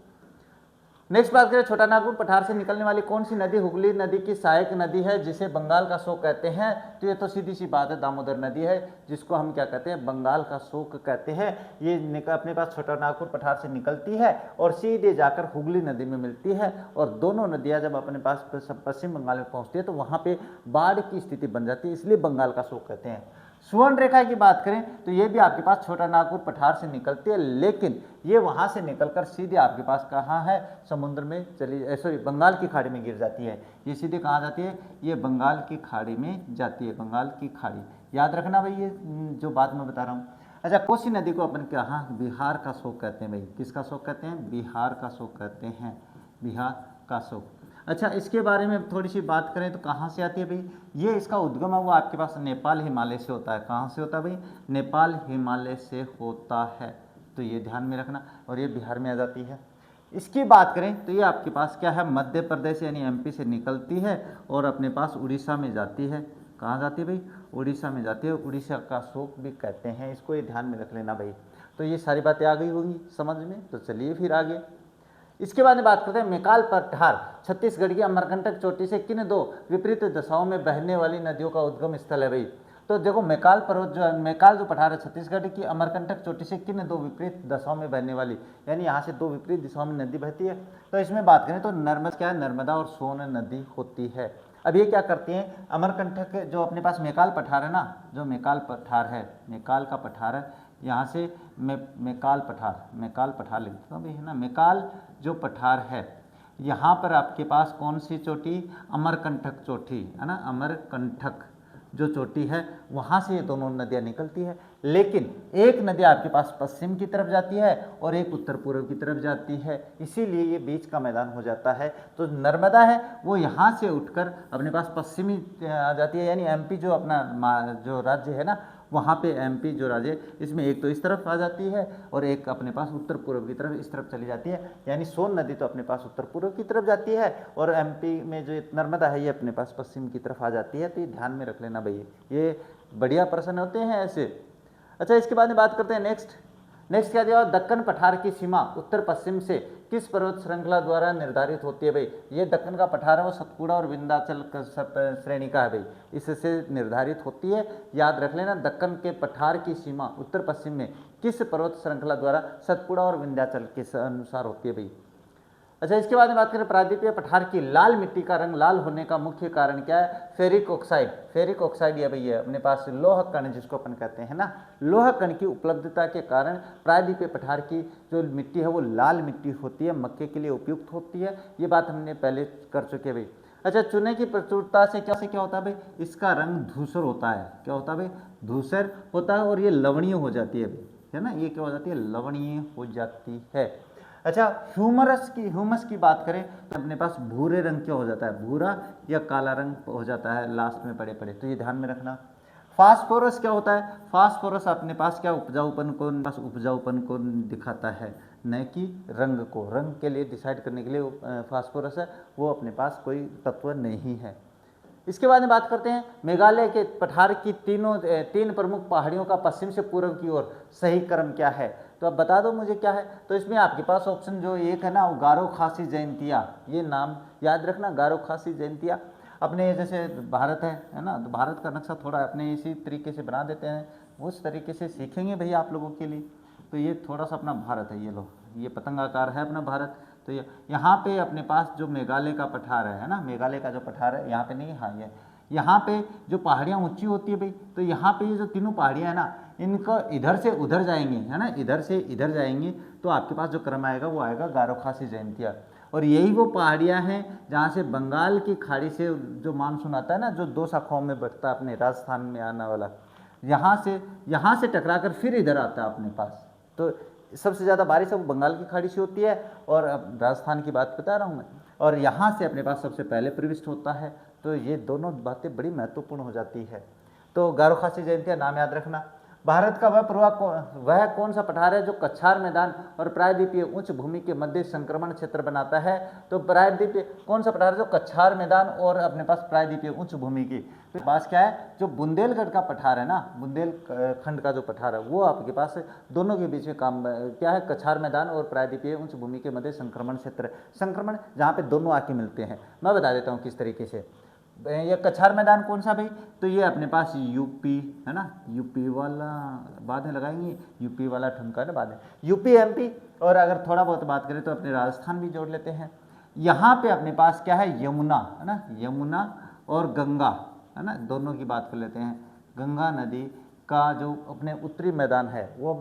नेक्स्ट बात करें, छोटा नागपुर पठार से निकलने वाली कौन सी नदी हुगली नदी की सहायक नदी है, जिसे बंगाल का शोक कहते हैं। तो ये तो सीधी सी बात है, दामोदर नदी है, जिसको हम क्या कहते हैं, बंगाल का शोक कहते हैं। ये अपने पास छोटा नागपुर पठार से निकलती है और सीधे जाकर हुगली नदी में मिलती है, और दोनों नदियाँ जब अपने पास पश्चिम बंगाल में पहुँचती है तो वहाँ पर बाढ़ की स्थिति बन जाती है, इसलिए बंगाल का शोक कहते हैं। सुवर्ण रेखा की बात करें तो ये भी आपके पास छोटा नागपुर पठार से निकलती है, लेकिन ये वहाँ से निकलकर सीधे आपके पास कहाँ है, समुद्र में चली, सॉरी बंगाल की खाड़ी में गिर जाती है। ये सीधे कहाँ जाती है, ये बंगाल की खाड़ी में जाती है, बंगाल की खाड़ी। याद रखना भाई ये जो बात मैं बता रहा हूँ। अच्छा, कोसी नदी को अपन कहाँ बिहार का शोक कहते हैं भाई, किसका शोक कहते हैं, बिहार का शोक कहते हैं, बिहार का शोक। अच्छा, इसके बारे में थोड़ी सी बात करें तो कहाँ से आती है भाई, ये इसका उद्गम है वो आपके पास नेपाल हिमालय से होता है। कहाँ से होता है भाई, नेपाल हिमालय से होता है, तो ये ध्यान में रखना, और ये बिहार में आ जाती है। इसकी बात करें तो ये आपके पास क्या है, मध्य प्रदेश यानी एमपी से निकलती है और अपने पास उड़ीसा में जाती है। कहाँ जाती है भाई, उड़ीसा में जाती है, उड़ीसा का शोक भी कहते हैं इसको, ये ध्यान में रख लेना भाई। तो ये सारी बातें आ गई होंगी समझ में, तो चलिए फिर आगे। इसके बाद में बात करते हैं मेकाल पठार छत्तीसगढ़ की अमरकंटक चोटी से किन दो विपरीत दिशाओं में बहने वाली नदियों का उद्गम स्थल है भाई। तो देखो मेकाल पर्वत जो मेकाल जो पठार है छत्तीसगढ़ की अमरकंटक चोटी से किन दो विपरीत दिशाओं में बहने वाली, यानी यहाँ से दो विपरीत दिशाओं में नदी बहती है। तो इसमें बात करें तो नर्मदा क्या है, नर्मदा और सोन नदी होती है। अब ये क्या करती हैं, अमरकंटक जो अपने पास मेकाल पठार है ना, जो मेकाल पठार है, मेकाल का पठार है, यहाँ से मेकाल पठार लिखता हूँ भाई, है ना, मेकाल जो पठार है यहाँ पर आपके पास कौन सी चोटी, अमरकंटक चोटी, है ना, अमरकंटक जो चोटी है वहाँ से ये दोनों नदियाँ निकलती है। लेकिन एक नदी आपके पास पश्चिम की तरफ जाती है और एक उत्तर पूर्व की तरफ जाती है, इसीलिए ये बीच का मैदान हो जाता है। तो नर्मदा है वो यहाँ से उठकर अपने पास पश्चिमी आ जाती है, यानी एमपी जो अपना जो राज्य है ना, वहाँ पे एमपी जो राज्य, इसमें एक तो इस तरफ आ जाती है और एक अपने पास उत्तर पूर्व की तरफ इस तरफ चली जाती है। यानी सोन नदी तो अपने पास उत्तर पूर्व की तरफ जाती है और एमपी में जो नर्मदा है ये अपने पास पश्चिम की तरफ आ जाती है। तो ये ध्यान में रख लेना भैया, ये बढ़िया प्रश्न होते हैं ऐसे। अच्छा, इसके बाद में बात करते हैं नेक्स्ट क्या दिया, दक्कन पठार की सीमा उत्तर पश्चिम से किस पर्वत श्रृंखला द्वारा निर्धारित होती है भाई। ये दक्कन का पठार है वो सतपुड़ा और विंध्याचल श्रेणी का है भाई, इससे निर्धारित होती है। याद रख लेना, दक्कन के पठार की सीमा उत्तर पश्चिम में किस पर्वत श्रृंखला द्वारा, सतपुड़ा और विंध्याचल के अनुसार होती है भाई। अच्छा, इसके बाद में बात करें प्रायद्वीपीय पठार की लाल मिट्टी का रंग लाल होने का मुख्य कारण क्या है, फेरिक ऑक्साइड ये भैया अपने पास लोह कण जिसको अपन कहते हैं ना, लोह कण की उपलब्धता के कारण प्रायद्वीपीय पठार की जो मिट्टी है वो लाल मिट्टी होती है, मक्के के लिए उपयुक्त होती है। ये बात हमने पहले कर चुके भाई। अच्छा, चूने की प्रचुरता से क्या होता है भाई, इसका रंग धूसर होता है। क्या होता है भाई, धूसर होता है और ये लवणीय हो जाती है ना, ये क्या हो जाती है, लवणीय हो जाती है। अच्छा, ह्यूमस की बात करें तो अपने पास भूरे रंग क्या हो जाता है, भूरा या काला रंग हो जाता है लास्ट में पड़े, तो ये ध्यान में रखना। फास्फोरस क्या होता है, फास्फोरस अपने पास क्या उपजाऊपन को दिखाता है, न कि रंग के लिए डिसाइड करने के लिए फास्फोरस है, वो अपने पास कोई तत्व नहीं है। इसके बाद में बात करते हैं मेघालय के पठार की तीन प्रमुख पहाड़ियों का पश्चिम से पूर्व की ओर सही क्रम क्या है। तो अब बता दो मुझे क्या है। तो इसमें आपके पास ऑप्शन जो एक है ना, वो गारो खासी जयंतिया, ये नाम याद रखना, गारो खासी जयंतिया। अपने जैसे भारत है ना, तो भारत का नक्शा थोड़ा अपने इसी तरीके से बना देते हैं, उस तरीके से सीखेंगे भैया आप लोगों के लिए। तो ये थोड़ा सा अपना भारत है, ये लो, ये पतंगाकार है अपना भारत। तो यहाँ पे अपने पास जो मेघालय का पठार है ना, मेघालय का जो पठार है यहाँ पे नहीं, हाँ ये यहाँ पे जो पहाड़ियाँ ऊंची होती है भाई, तो यहाँ पे ये जो तीनों पहाड़ियाँ है ना, इनको इधर से उधर जाएंगे, है ना, इधर से इधर जाएंगे, तो आपके पास जो क्रम आएगा वो आएगा गारो खासी जयंतिया। और यही वो पहाड़ियाँ हैं जहाँ से बंगाल की खाड़ी से जो मानसून आता है ना, जो दो शाखाओं में बढ़ता है अपने राजस्थान में आने वाला, यहाँ से टकरा कर फिर इधर आता है अपने पास। तो सबसे ज़्यादा बारिश अब बंगाल की खाड़ी से होती है, और अब राजस्थान की बात बता रहा हूँ मैं, और यहाँ से अपने पास सबसे पहले प्रविष्ट होता है। तो ये दोनों बातें बड़ी महत्वपूर्ण हो जाती है। तो गारो खासी जयंतिया नाम याद रखना। भारत का वह कौन सा पठार है जो कछार मैदान और प्रायद्वीपीय उच्च भूमि के मध्य संक्रमण क्षेत्र बनाता है। तो प्रायद्वीपीय कौन सा पठार है जो कछार मैदान और अपने पास प्रायद्वीपीय उच्च भूमि की, तो पास क्या है, जो बुंदेलखंड का पठार है ना, बुंदेलखंड का जो पठार है वो आपके पास दोनों के बीच में काम क्या है, कछार मैदान और प्रायद्वीपीय उच्च भूमि के मध्य संक्रमण क्षेत्र, संक्रमण जहाँ पे दोनों आके मिलते हैं। मैं बता देता हूँ किस तरीके से। ये कछार मैदान कौन सा भाई, तो ये अपने पास यूपी है ना, यूपी वाला बाद में लगाएंगे, यूपी वाला ठुमका ना बाद में, यूपी एमपी, और अगर थोड़ा बहुत बात करें तो अपने राजस्थान भी जोड़ लेते हैं। यहाँ पे अपने पास क्या है, यमुना है ना, यमुना और गंगा है ना, दोनों की बात कर लेते हैं। गंगा नदी का जो अपने उत्तरी मैदान है, वो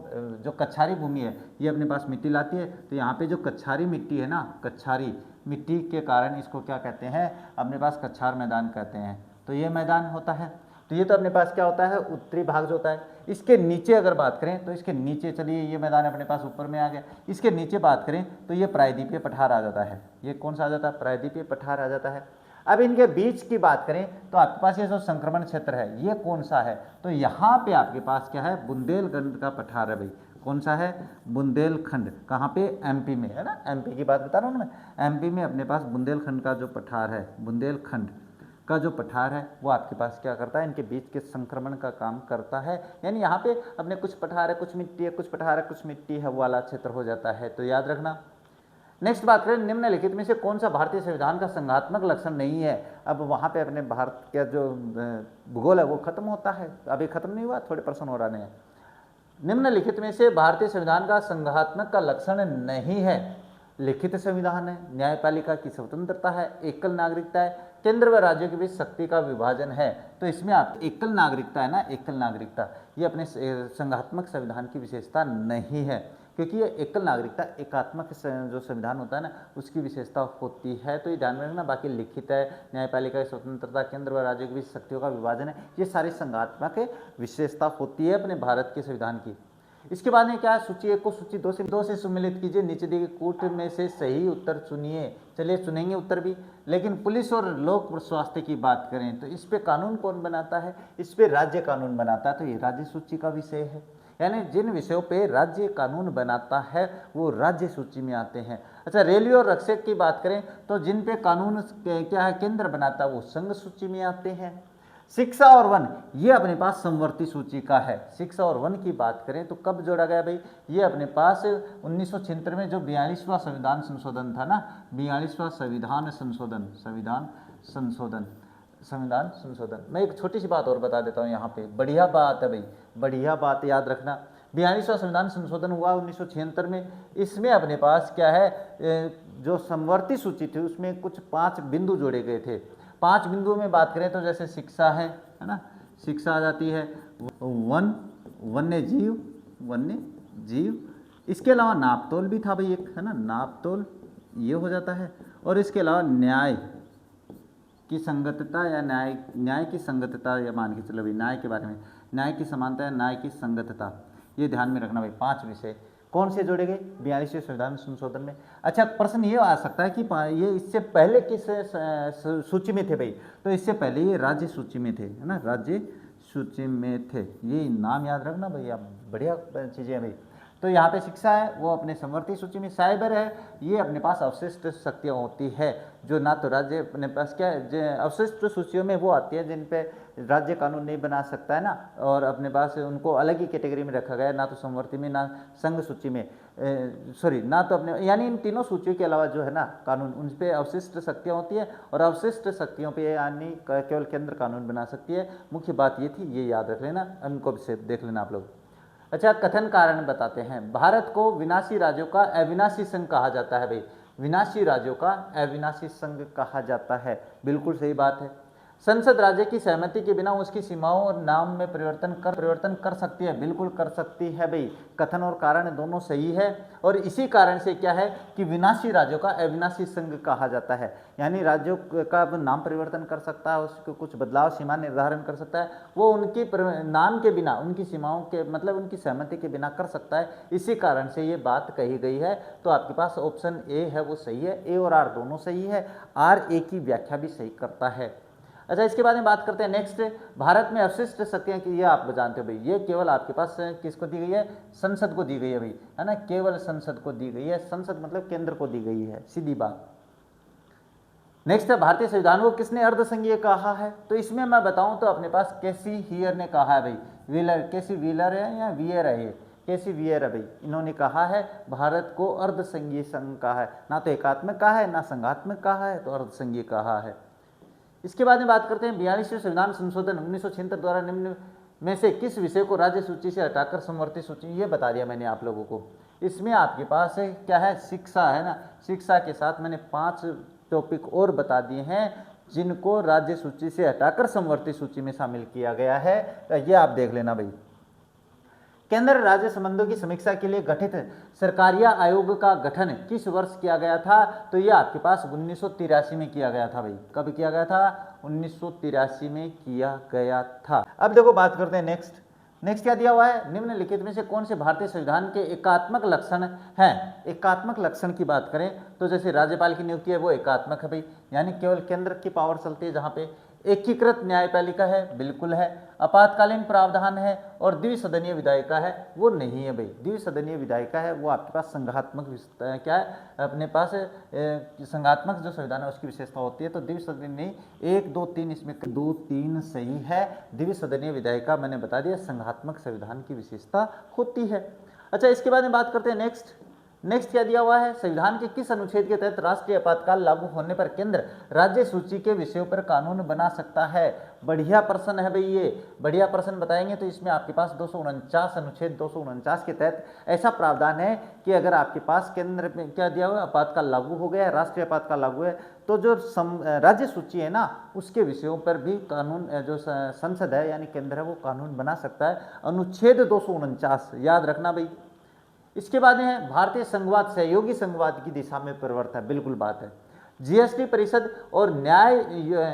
जो कछारी भूमि है, ये अपने पास मिट्टी लाती है। तो यहाँ पे जो कछारी मिट्टी है ना, कछारी मिट्टी के कारण इसको क्या कहते हैं, अपने पास कछार मैदान कहते हैं। तो ये मैदान होता है। तो ये तो अपने पास क्या होता है, उत्तरी भाग जो होता है। इसके नीचे अगर बात करें तो इसके नीचे, चलिए ये मैदान अपने पास ऊपर में आ गया, इसके नीचे बात करें तो ये प्रायद्वीपीय पठार आ जाता है। ये कौन सा आ जाता है, प्रायद्वीपीय पठार आ जाता है। अब इनके बीच की बात करें तो आपके पास ये जो संक्रमण क्षेत्र है, ये कौन सा है, तो यहाँ पे आपके पास क्या है, बुंदेलखंड का पठार है भाई। कौन सा है, बुंदेलखंड। कहाँ पे, एमपी में, है ना, एमपी की बात बता रहा हूँ मैं। एमपी में अपने पास बुंदेलखंड का जो पठार है, बुंदेलखंड का जो पठार है, वो आपके पास क्या करता है, इनके बीच के संक्रमण का काम करता है। यानी यहाँ पे अपने कुछ पठार है, कुछ मिट्टी है, कुछ पठार है, कुछ मिट्टी है, वो वाला क्षेत्र हो जाता है। तो याद रखना। नेक्स्ट बात करें, निम्नलिखित में से कौन सा भारतीय संविधान का संघात्मक लक्षण नहीं है। अब वहाँ पे अपने भारत का जो भूगोल है वो खत्म होता है, अभी खत्म नहीं हुआ, थोड़े प्रश्न हो रहे हैं। निम्नलिखित में से भारतीय संविधान का संघात्मक का लक्षण नहीं है। लिखित संविधान है, न्यायपालिका की स्वतंत्रता है, एकल नागरिकता है, केंद्र व राज्यों के बीच शक्ति का विभाजन है। तो इसमें आप एकल नागरिकता है ना, एकल नागरिकता, ये अपने संघात्मक संविधान की विशेषता नहीं है, क्योंकि ये एकल नागरिकता एकात्मक जो संविधान होता है ना, उसकी विशेषता होती है। तो ये ध्यान में रखना। बाकी लिखित है, न्यायपालिका की स्वतंत्रता, केंद्र व राज्यों के बीच शक्तियों का विभाजन है, ये सारी संघात्मक विशेषता होती है अपने भारत के संविधान की। इसके बाद में क्या है, सूची 1 को सूची 2 से सम्मिलित कीजिए, नीचे दी गई कूट में से सही उत्तर चुनिए। चलिए चुनेंगे उत्तर भी, लेकिन पुलिस और लोक स्वास्थ्य की बात करें तो इस पे कानून कौन बनाता है, इस पे राज्य कानून बनाता है। तो ये राज्य सूची का विषय है, यानी जिन विषयों पे राज्य कानून बनाता है वो राज्य सूची में आते हैं। अच्छा, रेलवे और रक्षक की बात करें तो जिन पे कानून क्या है, केंद्र बनाता है, वो संघ सूची में आते हैं। शिक्षा और वन, ये अपने पास समवर्ती सूची का है। शिक्षा और वन की बात करें तो कब जोड़ा गया भाई, ये अपने पास 1976 में जो 42वां संविधान संशोधन था ना, 42वां संविधान संशोधन। मैं एक छोटी सी बात और बता देता हूँ यहाँ पे, बढ़िया बात है भाई, बढ़िया बात याद रखना। 42वां संविधान संशोधन हुआ 1976 में। इसमें अपने पास क्या है, जो समवर्ती सूची थी उसमें कुछ 5 बिंदु जोड़े गए थे। 5 बिंदुओं में बात करें तो जैसे शिक्षा है ना, शिक्षा आ जाती है, वन्य जीव, इसके अलावा नापतोल भी था भाई एक, है ना, नापतोल ये हो जाता है। और इसके अलावा न्याय की संगतता या न्याय की संगतता, या मान के चलो भाई न्याय के बारे में, न्याय की समानता या न्याय की संगतता, ये ध्यान में रखना भाई। 5 विषय कौन से जोड़े गए 42वें संविधान संशोधन में। अच्छा, प्रश्न ये आ सकता है कि ये इससे पहले किस सूची में थे भाई, तो इससे पहले ये राज्य सूची में थे, है ना, राज्य सूची में थे। ये नाम याद रखना भैया, बढ़िया चीज़ें हैं भाई। तो यहाँ पे शिक्षा है वो अपने समवर्ती सूची में, साइबर है ये अपने पास अवशिष्ट शक्तियाँ होती है, जो ना तो राज्य अपने पास क्या है, अवशिष्ट सूचियों में वो आती है जिन पे राज्य कानून नहीं बना सकता है ना, और अपने पास उनको अलग ही कैटेगरी में रखा गया है, ना तो समवर्ती में, ना संघ सूची में, ना तो अपने, यानी इन तीनों सूचियों के अलावा जो है ना कानून, उन पे अवशिष्ट शक्तियाँ होती है, और अवशिष्ट शक्तियों पे यानी केवल केंद्र कानून बना सकती है। मुख्य बात ये थी, ये याद रख लेना, उनको भी देख लेना आप लोग। अच्छा, कथन कारण बताते हैं। भारत को विनाशी राज्यों का अविनाशी संघ कहा जाता है भाई, विनाशी राज्यों का अविनाशी संघ कहा जाता है, बिल्कुल सही बात है। संसद राज्य की सहमति के बिना उसकी सीमाओं और नाम में परिवर्तन कर सकती है, बिल्कुल कर सकती है भाई। कथन और कारण दोनों सही है, और इसी कारण से क्या है कि विनाशी राज्यों का अविनाशी संघ कहा जाता है, यानी राज्यों का नाम परिवर्तन कर सकता है, उसको कुछ बदलाव, सीमा निर्धारण कर सकता है, वो उनकी नाम के बिना, उनकी सीमाओं के मतलब उनकी सहमति के बिना कर सकता है। इसी कारण से ये बात कही गई है। तो आपके पास ऑप्शन ए है वो सही है, ए और आर दोनों सही है, आर ए की व्याख्या भी सही करता है। अच्छा, इसके बाद में बात करते हैं नेक्स्ट, भारत में अवशिष्ट शक्तियाँ की, ये आप जानते हो भाई, ये केवल आपके पास किसको दी गई है, संसद को दी गई है भाई, है ना, केवल संसद को दी गई है। संसद मतलब केंद्र को दी गई है, सीधी बात। नेक्स्ट है, भारतीय संविधान को किसने अर्धसंघीय कहा है, तो इसमें मैं बताऊं तो अपने पास केसी हियर ने कहा है भाई, व्हीलर, केसी व्हीलर है या वियर है, ये केसी वियर है भाई, इन्होंने कहा है भारत को अर्धसंघीय संघ कहा है, ना तो एकात्मक कहा है ना संघात्मक कहा है, तो अर्धसंघीय कहा है। इसके बाद में बात करते हैं 42वें संविधान संशोधन 1976 द्वारा निम्न में से किस विषय को राज्य सूची से हटाकर समवर्ती सूची, ये बता दिया मैंने आप लोगों को। इसमें आपके पास है क्या है, शिक्षा है ना, शिक्षा के साथ मैंने 5 टॉपिक और बता दिए हैं जिनको राज्य सूची से हटाकर समवर्ती सूची में शामिल किया गया है, तो ये आप देख लेना भाई। केंद्र राज्य संबंधों की समीक्षा के लिए गठित सरकारिया आयोग का गठन किस वर्ष किया गया था? तो ये आपके पास 1983 में किया गया था भाई। कब किया गया था? 1983 में किया गया था। अब देखो बात करते हैं नेक्स्ट क्या दिया हुआ है? निम्नलिखित में से कौन से भारतीय संविधान के एकात्मक लक्षण हैं? एकात्मक लक्षण की बात करें तो जैसे राज्यपाल की नियुक्ति है वो एकात्मक है भाई, यानी केवल केंद्र की पावर चलती है। जहां पे एकीकृत न्यायपालिका है, बिल्कुल है। आपातकालीन प्रावधान है और द्विसदनीय विधायिका है, वो नहीं है भाई। द्विसदनीय विधायिका है वो आपके पास संघात्मक क्या है अपने पास संघात्मक जो संविधान है उसकी विशेषता होती है। तो द्विसदनीय 1 2 3 इसमें 2 3 सही है। द्विसदनीय विधायिका मैंने बता दिया संघात्मक संविधान की विशेषता होती है। अच्छा, इसके बाद में बात करते हैं नेक्स्ट क्या दिया हुआ है? संविधान के किस अनुच्छेद के तहत राष्ट्रीय आपातकाल लागू होने पर केंद्र राज्य सूची के विषयों पर कानून बना सकता है? बढ़िया प्रश्न है भाई, ये बढ़िया प्रश्न बताएंगे। तो इसमें आपके पास 249 अनुच्छेद 249 के तहत ऐसा प्रावधान है कि अगर आपके पास केंद्र में क्या दिया हुआ, आपातकाल लागू हो गया है, राष्ट्रीय आपातकाल लागू है, तो जो राज्य सूची है ना उसके विषयों पर भी कानून जो संसद है यानी केंद्र है वो कानून बना सकता है। अनुच्छेद 249 याद रखना भाई। इसके बाद है भारतीय संघवाद सहयोगी संघवाद की दिशा में परिवर्तन, बिल्कुल बात है। जीएसटी परिषद और न्याय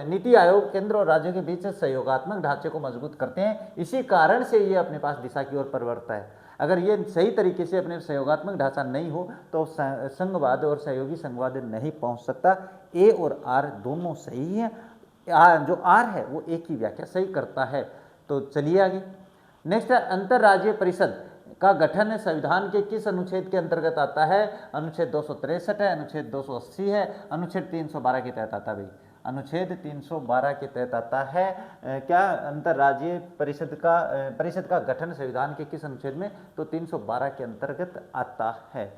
नीति आयोग केंद्र और राज्यों के बीच सहयोगात्मक ढांचे को मजबूत करते हैं, इसी कारण से ये अपने पास दिशा की ओर परिवर्तन है। अगर ये सही तरीके से अपने सहयोगात्मक ढांचा नहीं हो तो संघवाद और सहयोगी संघवाद नहीं पहुंच सकता। ए और आर दोनों सही है। जो आर है वो ए की व्याख्या सही करता है। तो चलिए आगे। नेक्स्ट है अंतरराज्यीय परिषद का गठन संविधान के किस अनुच्छेद के अंतर्गत आता है? अनुच्छेद 263 है, अनुच्छेद 280 है, अनुच्छेद 312 के तहत आता है भाई। अनुच्छेद 312 के तहत आता है। क्या अंतरराज्यीय परिषद का गठन संविधान के किस अनुच्छेद में? तो 312 के अंतर्गत आता है।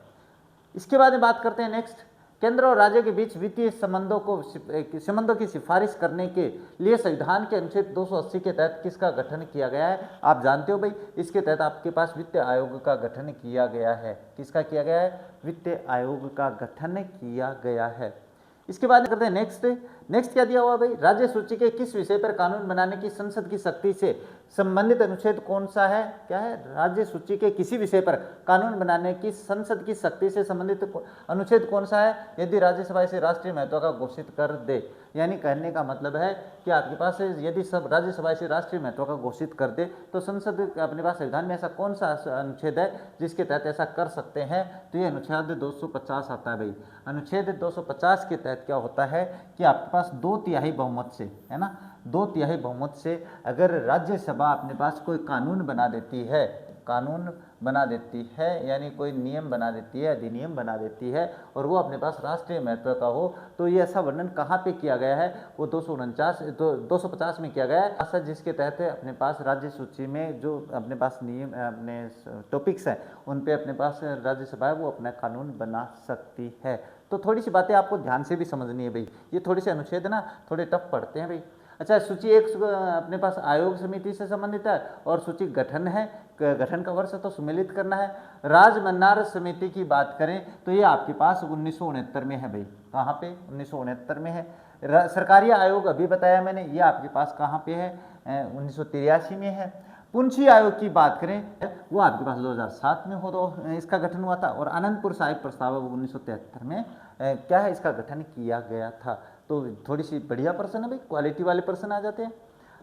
इसके बाद में बात करते हैं नेक्स्ट, केंद्र और राज्य के बीच वित्तीय संबंधों की सिफारिश करने के लिए संविधान के अनुच्छेद 280 के तहत किसका गठन किया गया है? आप जानते हो भाई, इसके तहत आपके पास वित्त आयोग का गठन किया गया है। किसका किया गया है? वित्त आयोग का गठन किया गया है। इसके बाद करते हैं नेक्स्ट क्या दिया हुआ भाई? राज्य सूची के किस विषय पर कानून बनाने की संसद की शक्ति से संबंधित अनुच्छेद कौन सा है? क्या है? राज्य सूची के किसी विषय पर कानून बनाने की संसद की शक्ति से संबंधित अनुच्छेद कौन सा है? यदि राज्यसभा इसे राष्ट्रीय महत्व का घोषित कर दे, यानी कहने का मतलब है कि आपके पास यदि सब राज्यसभा इसे राष्ट्रीय महत्व का घोषित कर दे तो संसद अपने पास संविधान में ऐसा कौन सा अनुच्छेद है जिसके तहत ऐसा कर सकते हैं? तो ये अनुच्छेद 250 आता है भाई। अनुच्छेद 250 के तहत क्या होता है कि आपके पास 2/3 बहुमत से, है ना, 2/3 बहुमत से अगर राज्यसभा अपने पास कोई कानून बना देती है यानी कोई नियम बना देती है, अधिनियम बना देती है और वो अपने पास राष्ट्रीय महत्व का हो, तो ये ऐसा वर्णन कहाँ पे किया गया है? वो 250 में किया गया है, जिसके तहत अपने पास राज्य सूची में जो अपने पास नियम अपने टॉपिक्स हैं उन पे अपने पास राज्यसभा है वो अपना कानून बना सकती है। तो थोड़ी सी बातें आपको ध्यान से भी समझनी है भाई, ये थोड़े से अनुच्छेद ना थोड़े टफ पढ़ते हैं भाई। अच्छा, सूची 1 अपने पास आयोग समिति से संबंधित है और सूची गठन है, गठन का वर्ष तो सुमेलित करना है। राजमन्नार समिति की बात करें तो ये आपके पास 1969 में है भाई। कहाँ पे? 1969 में है। सरकारी आयोग अभी बताया मैंने, ये आपके पास कहाँ पे है? 1983 में है। पुंछी आयोग की बात करें वो आपके पास 2007 में हो तो इसका गठन हुआ था और आनंदपुर साहिब प्रस्ताव 1973 में क्या है इसका गठन किया गया था। तो थोड़ी सी बढ़िया प्रश्न है भाई, क्वालिटी वाले प्रश्न आ जाते हैं।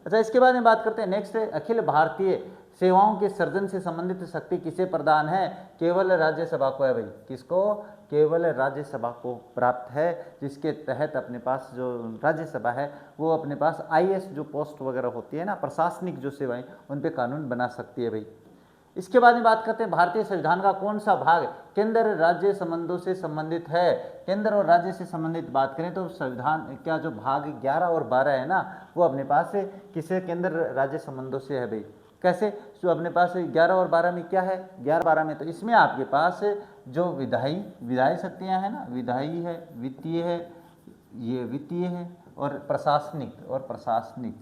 अच्छा, इसके बाद में बात करते हैं नेक्स्ट है अखिल भारतीय सेवाओं के सर्जन से संबंधित शक्ति किसे प्रदान है? केवल राज्यसभा को है भाई। किसको? केवल राज्यसभा को प्राप्त है, जिसके तहत अपने पास जो राज्यसभा है वो अपने पास आईएएस जो पोस्ट वगैरह होती है ना, प्रशासनिक जो सेवाएं, उन पे कानून बना सकती है भाई। इसके बाद में बात करते हैं भारतीय संविधान का कौन सा भाग केंद्र राज्य संबंधों से संबंधित है? केंद्र और राज्य से संबंधित बात करें तो संविधान क्या जो भाग 11 और 12 है ना वो अपने पास किसे केंद्र राज्य संबंधों से है भाई। कैसे? तो अपने पास 11 और 12 में क्या है? 11-12 में तो इसमें आपके पास जो विधायी शक्तियाँ हैं ना, विधायी है, वित्तीय है, ये वित्तीय है और प्रशासनिक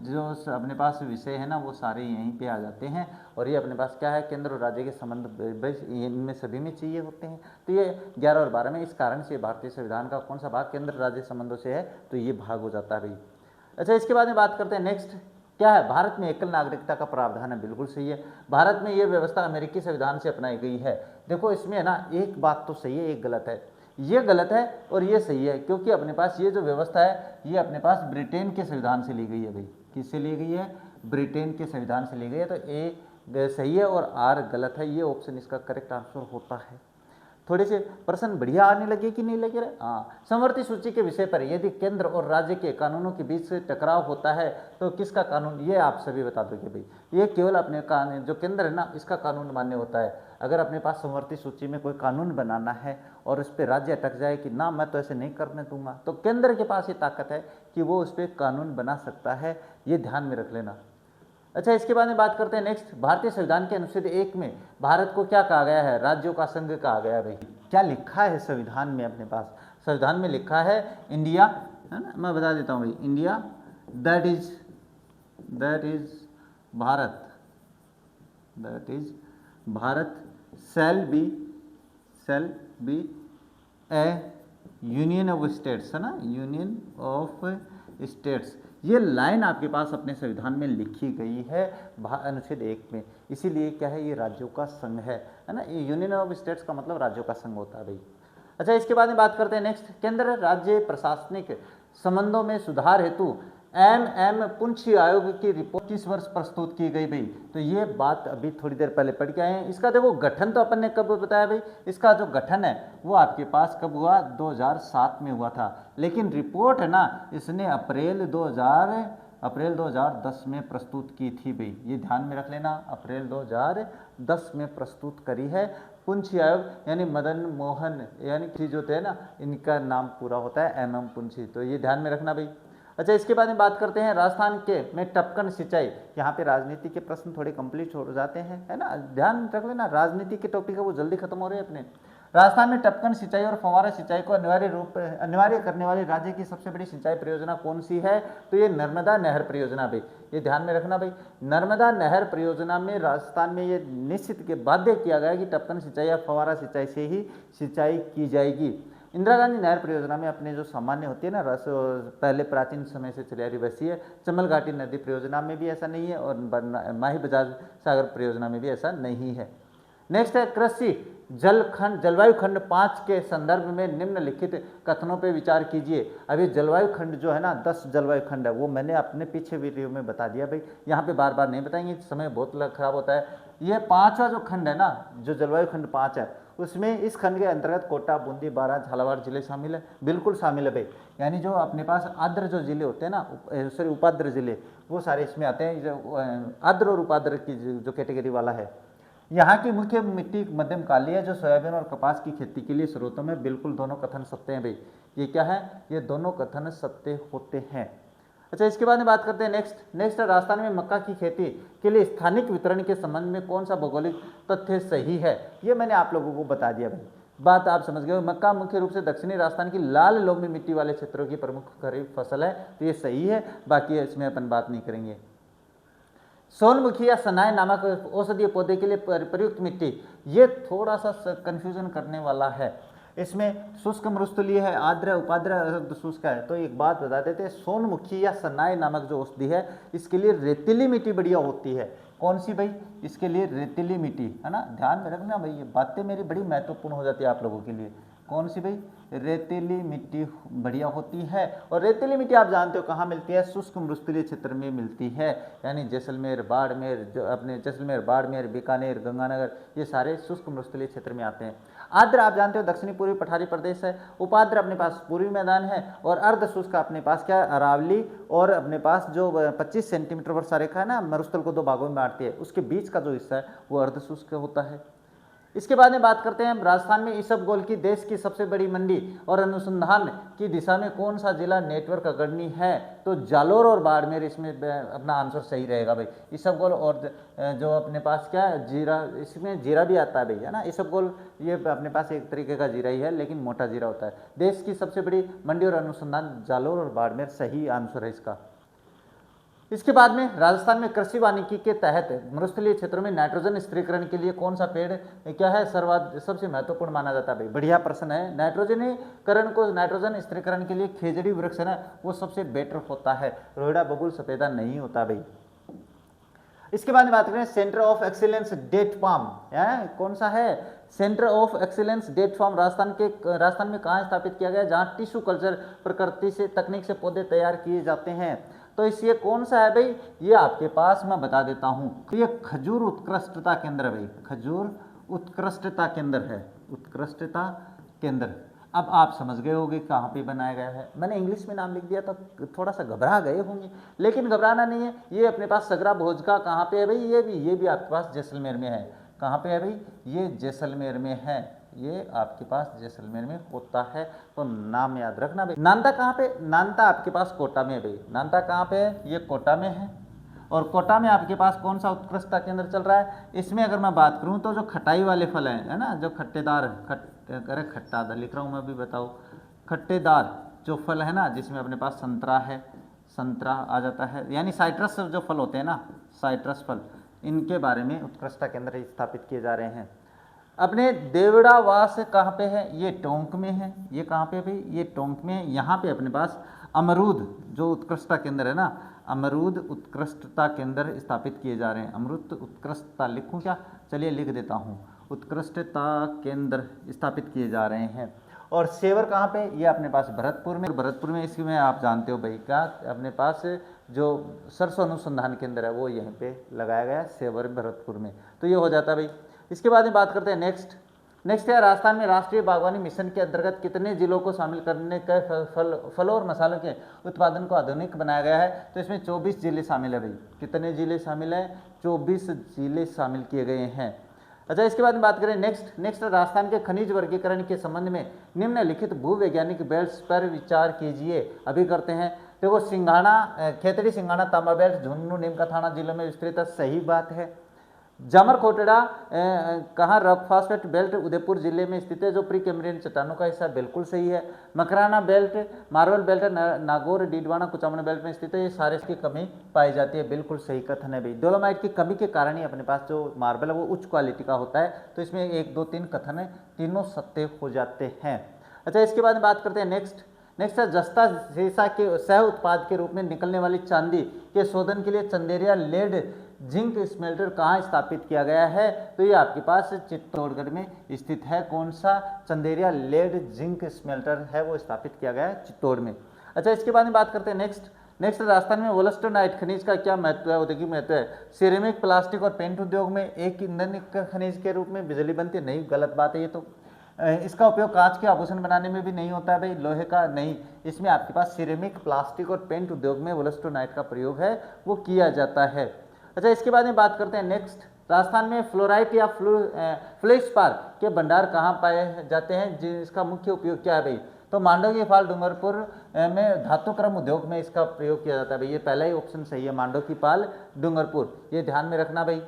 जो अपने पास विषय है ना वो सारे यहीं पे आ जाते हैं। और ये अपने पास क्या है? केंद्र और राज्य के संबंध इनमें सभी में चाहिए होते हैं। तो ये 11 और 12 में, इस कारण से भारतीय संविधान का कौन सा भाग केंद्र राज्य संबंधों से है? तो ये भाग हो जाता है भाई। अच्छा, इसके बाद में बात करते हैं क्या है, भारत में एकल नागरिकता का प्रावधान है, बिल्कुल सही है। भारत में ये व्यवस्था अमेरिकी संविधान से अपनाई गई है। देखो इसमें है ना, एक बात तो सही है, एक गलत है। ये गलत है और ये सही है, क्योंकि अपने पास ये जो व्यवस्था है ये अपने पास ब्रिटेन के संविधान से ली गई है भाई। किससे ली गई है? ब्रिटेन के संविधान से ली गई है। तो ए सही है और आर गलत है। ये ऑप्शन इसका करेक्ट आंसर होता है। थोड़े से प्रश्न बढ़िया आने लगे कि नहीं लगे रहे? हाँ, समवर्ती सूची के विषय पर यदि केंद्र और राज्य के कानूनों के बीच से टकराव होता है तो किसका कानून, ये आप सभी बता दोगे भाई। ये केवल अपने कानून, जो केंद्र है ना, इसका कानून मान्य होता है। अगर अपने पास समवर्ती सूची में कोई कानून बनाना है और उस पर राज्य अटक जाए कि ना मैं तो ऐसे नहीं करने दूंगा, तो केंद्र के पास ये ताकत है कि वो उस पर कानून बना सकता है। ये ध्यान में रख लेना। अच्छा, इसके बाद में बात करते हैं नेक्स्ट। भारतीय संविधान के अनुच्छेद 1 में भारत को क्या कहा गया है? राज्यों का संघ कहा गया है भाई। क्या लिखा है संविधान में? अपने पास संविधान में लिखा है इंडिया, है ना, मैं बता देता हूँ भाई। India that is Bharat, shall be A union of states, है ना, यूनियन ऑफ स्टेट्स। ये लाइन आपके पास अपने संविधान में लिखी गई है अनुच्छेद 1 में। इसीलिए क्या है, ये राज्यों का संघ है ना। ये यूनियन ऑफ स्टेट्स का मतलब राज्यों का संघ होता है भाई। अच्छा, इसके बाद में बात करते हैं नेक्स्ट। केंद्र राज्य प्रशासनिक संबंधों में सुधार हेतु एम पुंछी आयोग की रिपोर्ट किस वर्ष प्रस्तुत की गई भाई? तो ये बात अभी थोड़ी देर पहले पढ़ के आए हैं। इसका देखो गठन तो अपन ने कब बताया भाई? इसका जो गठन है वो आपके पास कब हुआ? 2007 में हुआ था। लेकिन रिपोर्ट है ना, इसने अप्रैल 2010 में प्रस्तुत की थी भाई। ये ध्यान में रख लेना, अप्रैल 2010 में प्रस्तुत करी है। पुंछी आयोग यानी मदन मोहन यानी कि जो थे ना, इनका नाम पूरा होता है एम पुंछी। तो ये ध्यान में रखना भाई। अच्छा, इसके बाद में बात करते हैं राजस्थान के में टपकन सिंचाई। यहाँ पे राजनीति के प्रश्न थोड़े कंप्लीट हो जाते हैं, है ना, ध्यान रख लेना। राजनीति के टॉपिक है वो जल्दी खत्म हो रहे हैं अपने। राजस्थान में टपकन सिंचाई और फव्वारा सिंचाई को अनिवार्य करने वाली राज्य की सबसे बड़ी सिंचाई परियोजना कौन सी है? तो ये नर्मदा नहर परियोजना भाई। ये ध्यान में रखना भाई। नर्मदा नहर परियोजना में राजस्थान में ये निश्चित के बाध्य किया गया कि टपकन सिंचाई या फव्वारा सिंचाई से ही सिंचाई की जाएगी। इंदिरा गांधी नहर परियोजना में अपने जो सामान्य होती है ना, रस पहले प्राचीन समय से चली आ रही वैसी है। चमल घाटी नदी परियोजना में भी ऐसा नहीं है और माही बजाज सागर परियोजना में भी ऐसा नहीं है। नेक्स्ट है कृषि जलवायु खंड 5 के संदर्भ में निम्नलिखित कथनों पे विचार कीजिए। अभी जलवायु खंड जो है ना, 10 जलवायु खंड है, वो मैंने अपने पीछे वीडियो में बता दिया भाई। यहाँ पे बार बार नहीं बताएंगे, समय बहुत खराब होता है। ये 5वां जो खंड है ना, जो जलवायु खंड 5 है, उसमें इस खंड के अंतर्गत कोटा, बूंदी, बारां, झालावाड़ जिले शामिल है। बिल्कुल शामिल है भाई। यानी जो अपने पास आर्द्र जो जिले होते हैं ना, सॉरी उपाद्र जिले, वो सारे इसमें आते हैं। आर्द्र और उपाद्र की जो कैटेगरी वाला है। यहाँ की मुख्य मिट्टी मध्यम काली है, जो सोयाबीन और कपास की खेती के लिए स्रोतों में। बिल्कुल दोनों कथन सत्य हैं भाई। ये क्या है? ये दोनों कथन सत्य होते हैं। अच्छा, इसके बाद में बात करते हैं नेक्स्ट राजस्थान में मक्का की खेती के लिए स्थानिक वितरण के संबंध में कौन सा भौगोलिक तथ्य सही है? ये मैंने आप लोगों को बता दिया भाई। बात आप समझ गए। मक्का मुख्य रूप से दक्षिणी राजस्थान की लाल लोमी मिट्टी वाले क्षेत्रों की प्रमुख खरीफ फसल है, तो ये सही है। बाकी इसमें अपन बात नहीं करेंगे। सोनमुखी या सनाय नामक औषधीय पौधे के लिए प्रयुक्त मिट्टी, ये थोड़ा सा कंफ्यूजन करने वाला है। इसमें शुष्क मरुस्थलीय है, आर्द्र उपाद्र अर्ध शुष्क है। तो एक बात बता देते हैं, सोनमुखी या सनाय नामक जो औषधि है, इसके लिए रेतीली मिट्टी बढ़िया होती है। कौन सी भाई? इसके लिए रेतीली मिट्टी, है ना, ध्यान में रखना भाई। ये बातें मेरी बड़ी महत्वपूर्ण हो जाती है आप लोगों के लिए। कौन सी भाई? रेतीली मिट्टी बढ़िया होती है। और रेतीली मिट्टी आप जानते हो कहाँ मिलती है? शुष्क मरुस्थलीय क्षेत्र में मिलती है। यानी जैसलमेर, बाड़मेर, जो अपने जैसलमेर, बाड़मेर, बीकानेर, गंगानगर, ये सारे शुष्क मरुस्थलीय क्षेत्र में आते हैं। आर्द्र आप जानते हो दक्षिणी पूर्वी पठारी प्रदेश है। उपाद्र अपने पास पूर्वी मैदान है। और अर्ध शुष्क अपने पास क्या? अरावली। और अपने पास जो 25 सेंटीमीटर वर्षा रेखा है ना, मरुस्थल को 2 भागों में बांटती है, उसके बीच का जो हिस्सा है वो अर्ध शुष्क होता है। इसके बाद में बात करते हैं राजस्थान में इसबगोल की देश की सबसे बड़ी मंडी और अनुसंधान की दिशा में कौन सा जिला नेटवर्क अग्रणी है? तो जालोर और बाड़मेर इसमें अपना आंसर सही रहेगा भाई। इसबगोल और जो अपने पास क्या है, जीरा, इसमें जीरा भी आता है भाई, है ना। इसबगोल ये अपने पास एक तरीके का जीरा ही है, लेकिन मोटा जीरा होता है। देश की सबसे बड़ी मंडी और अनुसंधान जालोर और बाड़मेर सही आंसर है इसका। इसके बाद में राजस्थान में कृषि वानिकी के तहत मरुस्थलीय क्षेत्रों में नाइट्रोजन स्थिरीकरण के लिए कौन सा पेड़ क्या है सबसे महत्वपूर्ण माना जाता है भाई? बढ़िया प्रश्न है। नाइट्रोजन स्थिरीकरण के लिए खेजड़ी वृक्ष है ना, वो सबसे बेटर होता है। रोहिड़ा, बबूल, सफेदा नहीं होता भाई। इसके बाद में बात करें centre of excellence date farm, है कौन सा है, centre of excellence date farm Rajasthan में कहाँ स्थापित किया गया, जहाँ टिश्यू कल्चर प्रकृति से तकनीक से पौधे तैयार किए जाते हैं। तो इस ये कौन सा है भाई, ये आपके पास मैं बता देता हूँ, तो ये खजूर उत्कृष्टता केंद्र है भाई, खजूर उत्कृष्टता केंद्र है, उत्कृष्टता केंद्र। अब आप समझ गए होंगे कहाँ पे बनाया गया है। मैंने इंग्लिश में नाम लिख दिया तो थोड़ा सा घबरा गए होंगे, लेकिन घबराना नहीं है। ये अपने पास सगरा भोज का कहाँ पे है भाई, ये भी आपके पास जैसलमेर में है। कहाँ पे है भाई, ये जैसलमेर में है, ये आपके पास जैसलमेर में होता है, तो नाम याद रखना भाई। नांदा कहाँ पे, नांदा आपके पास कोटा में है भाई, नांदा कहाँ पे है, ये कोटा में है। और कोटा में आपके पास कौन सा उत्कृष्टता केंद्र चल रहा है, इसमें अगर मैं बात करूं तो जो खटाई वाले फल हैं, है ना, जो खट्टेदार खट्टादार लिख रहा हूं मैं भी, बताओ, खट्टेदार जो फल है ना, जिसमें अपने पास संतरा है, संतरा आ जाता है, यानी साइट्रस जो फल होते हैं ना, साइट्रस फल, इनके बारे में उत्कृष्टता केंद्र स्थापित किए जा रहे हैं। अपने देवड़ावास कहाँ पे है, ये टोंक में है। ये कहाँ पे भाई, ये टोंक में है। यहाँ पे अपने पास अमरूद जो उत्कृष्टता केंद्र है ना, अमरूद उत्कृष्टता केंद्र स्थापित किए जा रहे हैं। अमरूद उत्कृष्टता लिखूं क्या, चलिए लिख देता हूँ, उत्कृष्टता केंद्र स्थापित किए जा रहे हैं। और सेवर कहाँ पे, ये अपने पास भरतपुर में, भरतपुर में इसमें आप जानते हो भाई क्या, अपने पास जो सरसों अनुसंधान केंद्र है वो यहीं पे लगाया गया, सेवर भरतपुर में। तो ये हो जाता है भाई। इसके बाद में बात करते हैं नेक्स्ट है राजस्थान में राष्ट्रीय बागवानी मिशन के अंतर्गत कितने जिलों को शामिल करने के फलों और मसालों के उत्पादन को आधुनिक बनाया गया है। तो इसमें 24 जिले शामिल है भाई। कितने जिले शामिल हैं, 24 जिले शामिल किए गए हैं। अच्छा, इसके बाद में बात करें नेक्स्ट राजस्थान के खनिज वर्गीकरण के संबंध में निम्नलिखित भूवैज्ञानिक बेल्ट्स पर विचार कीजिए। अभी करते हैं। देखो, सिंघाड़ा, खेतड़ी सिंघाड़ा तांबा बेल्ट झुंझुनू नीमका थाना जिलों में विस्तृत है, सही बात है। जामर खोटड़ा कहाँ रॉक फास्फेट बेल्ट उदयपुर जिले में स्थित है, जो प्री कैम्ब्रियन चट्टानों का हिस्सा, बिल्कुल सही है। Makrana belt, marble belt Nagaur Didwana Kuchaman belt में स्थित है, ये सारे की कमी पाई जाती है, बिल्कुल सही कथन है भाई। डोलोमाइट की कमी के कारण ही अपने पास जो मार्बल है वो उच्च क्वालिटी का होता है, तो इसमें 1 2 3 कथन है, तीनों सत्य हो जाते हैं। अच्छा, इसके बाद बात करते हैं नेक्स्ट है जस्ता शीशा के सह उत्पाद के रूप में निकलने वाली चांदी के शोधन के लिए चंदेरिया लेड जिंक स्मेल्टर कहाँ स्थापित किया गया है। तो ये आपके पास चित्तौड़गढ़ में स्थित है। कौन सा, चंदेरिया लेड जिंक स्मेल्टर है वो स्थापित किया गया है चित्तौड़ में। अच्छा, इसके बाद में बात करते हैं नेक्स्ट राजस्थान में वोलस्टोनाइट खनिज का क्या महत्व है, औद्योगिक महत्व है। सिरेमिक, प्लास्टिक और पेंट उद्योग में एक ईंधन खनिज के रूप में बिजली बनती है, नहीं, गलत बात है ये तो। इसका उपयोग कांच के आभूषण बनाने में भी नहीं होता है भाई, लोहे का नहीं। इसमें आपके पास सिरेमिक, प्लास्टिक और पेंट उद्योग में वोलस्टोनाइट का प्रयोग है वो किया जाता है। अच्छा, इसके बाद में बात करते हैं नेक्स्ट, राजस्थान में फ्लोराइट या फ्लेक्सपार के भंडार कहाँ पाए जाते हैं, जिसका मुख्य उपयोग क्या है भाई। तो मांडव की पाल डूंगरपुर में धातुक्रम उद्योग में इसका प्रयोग किया जाता है भाई, ये पहला ही ऑप्शन सही है, मांडव की पाल डूंगरपुर, ये ध्यान में रखना भाई।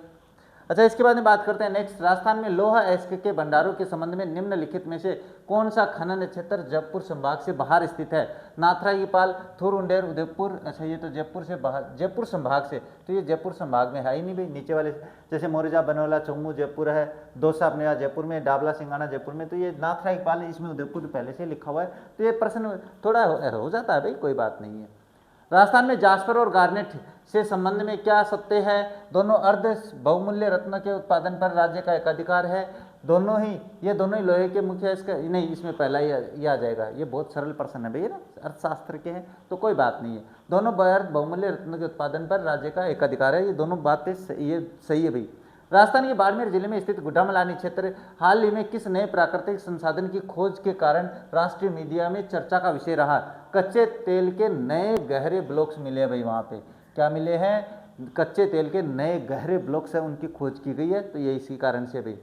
अच्छा, इसके बाद में बात करते हैं नेक्स्ट, राजस्थान में लोहा अयस्क के भंडारों के संबंध में निम्नलिखित में से कौन सा खनन क्षेत्र जयपुर संभाग से बाहर स्थित है। नाथरा की पाल, थुर उंडेर, उदयपुर। अच्छा, ये तो जयपुर से बाहर, जयपुर संभाग से, तो ये जयपुर संभाग में है ही नहीं भाई। नीचे वाले जैसे मोरजा, बनोला, चौमू जयपुर है, दौसा अपने यहाँ जयपुर में, डाबला सिंगाना जयपुर में, तो ये नाथरा की पाल है, इसमें उदयपुर पहले से लिखा हुआ है, तो ये प्रश्न थोड़ा हो जाता है भाई, कोई बात नहीं है। राजस्थान में जास्पर और गार्नेट से संबंध में क्या सत्य है। दोनों अर्ध बहुमूल्य रत्न के उत्पादन पर राज्य का एकाधिकार है। दोनों ही लोहे के मुख्य, इसका नहीं, इसमें पहला ही आ जाएगा। ये बहुत सरल प्रश्न है भैया ना, अर्थशास्त्र के हैं तो कोई बात नहीं है। दोनों अर्ध बहुमूल्य रत्न के उत्पादन पर राज्य का एकाधिकार है, ये दोनों बातें ये सही है भाई। राजस्थान के बाड़मेर जिले में स्थित गुड्डामलानी क्षेत्र हाल ही में किस नए प्राकृतिक संसाधन की खोज के कारण राष्ट्रीय मीडिया में चर्चा का विषय रहा। कच्चे तेल के नए गहरे ब्लॉक्स मिले हैं भाई, वहाँ पे क्या मिले हैं, कच्चे तेल के नए गहरे ब्लॉक्स हैं, उनकी खोज की गई है, तो ये इसी कारण से भाई।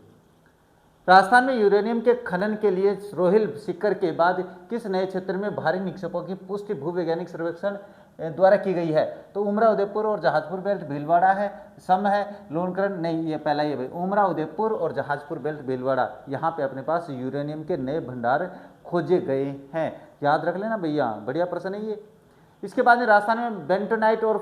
राजस्थान में यूरेनियम के खनन के लिए रोहिल सीकर के बाद किस नए क्षेत्र में भारी निक्षेपों की पुष्टि भूवैज्ञानिक सर्वेक्षण द्वारा की गई है। तो उमरा, उदयपुर और जहाजपुर बेल्ट भीलवाड़ा है, सम है, लोनकरण नहीं, ये पहला ही है भाई। उमरा, उदयपुर और जहाजपुर बेल्ट भीलवाड़ा, यहाँ पे अपने पास यूरेनियम के नए भंडार खोजे गए हैं, याद रख लेना भैया, बढ़िया प्रश्न है ये। इसके बाद में राजस्थान में बेंटोनाइट और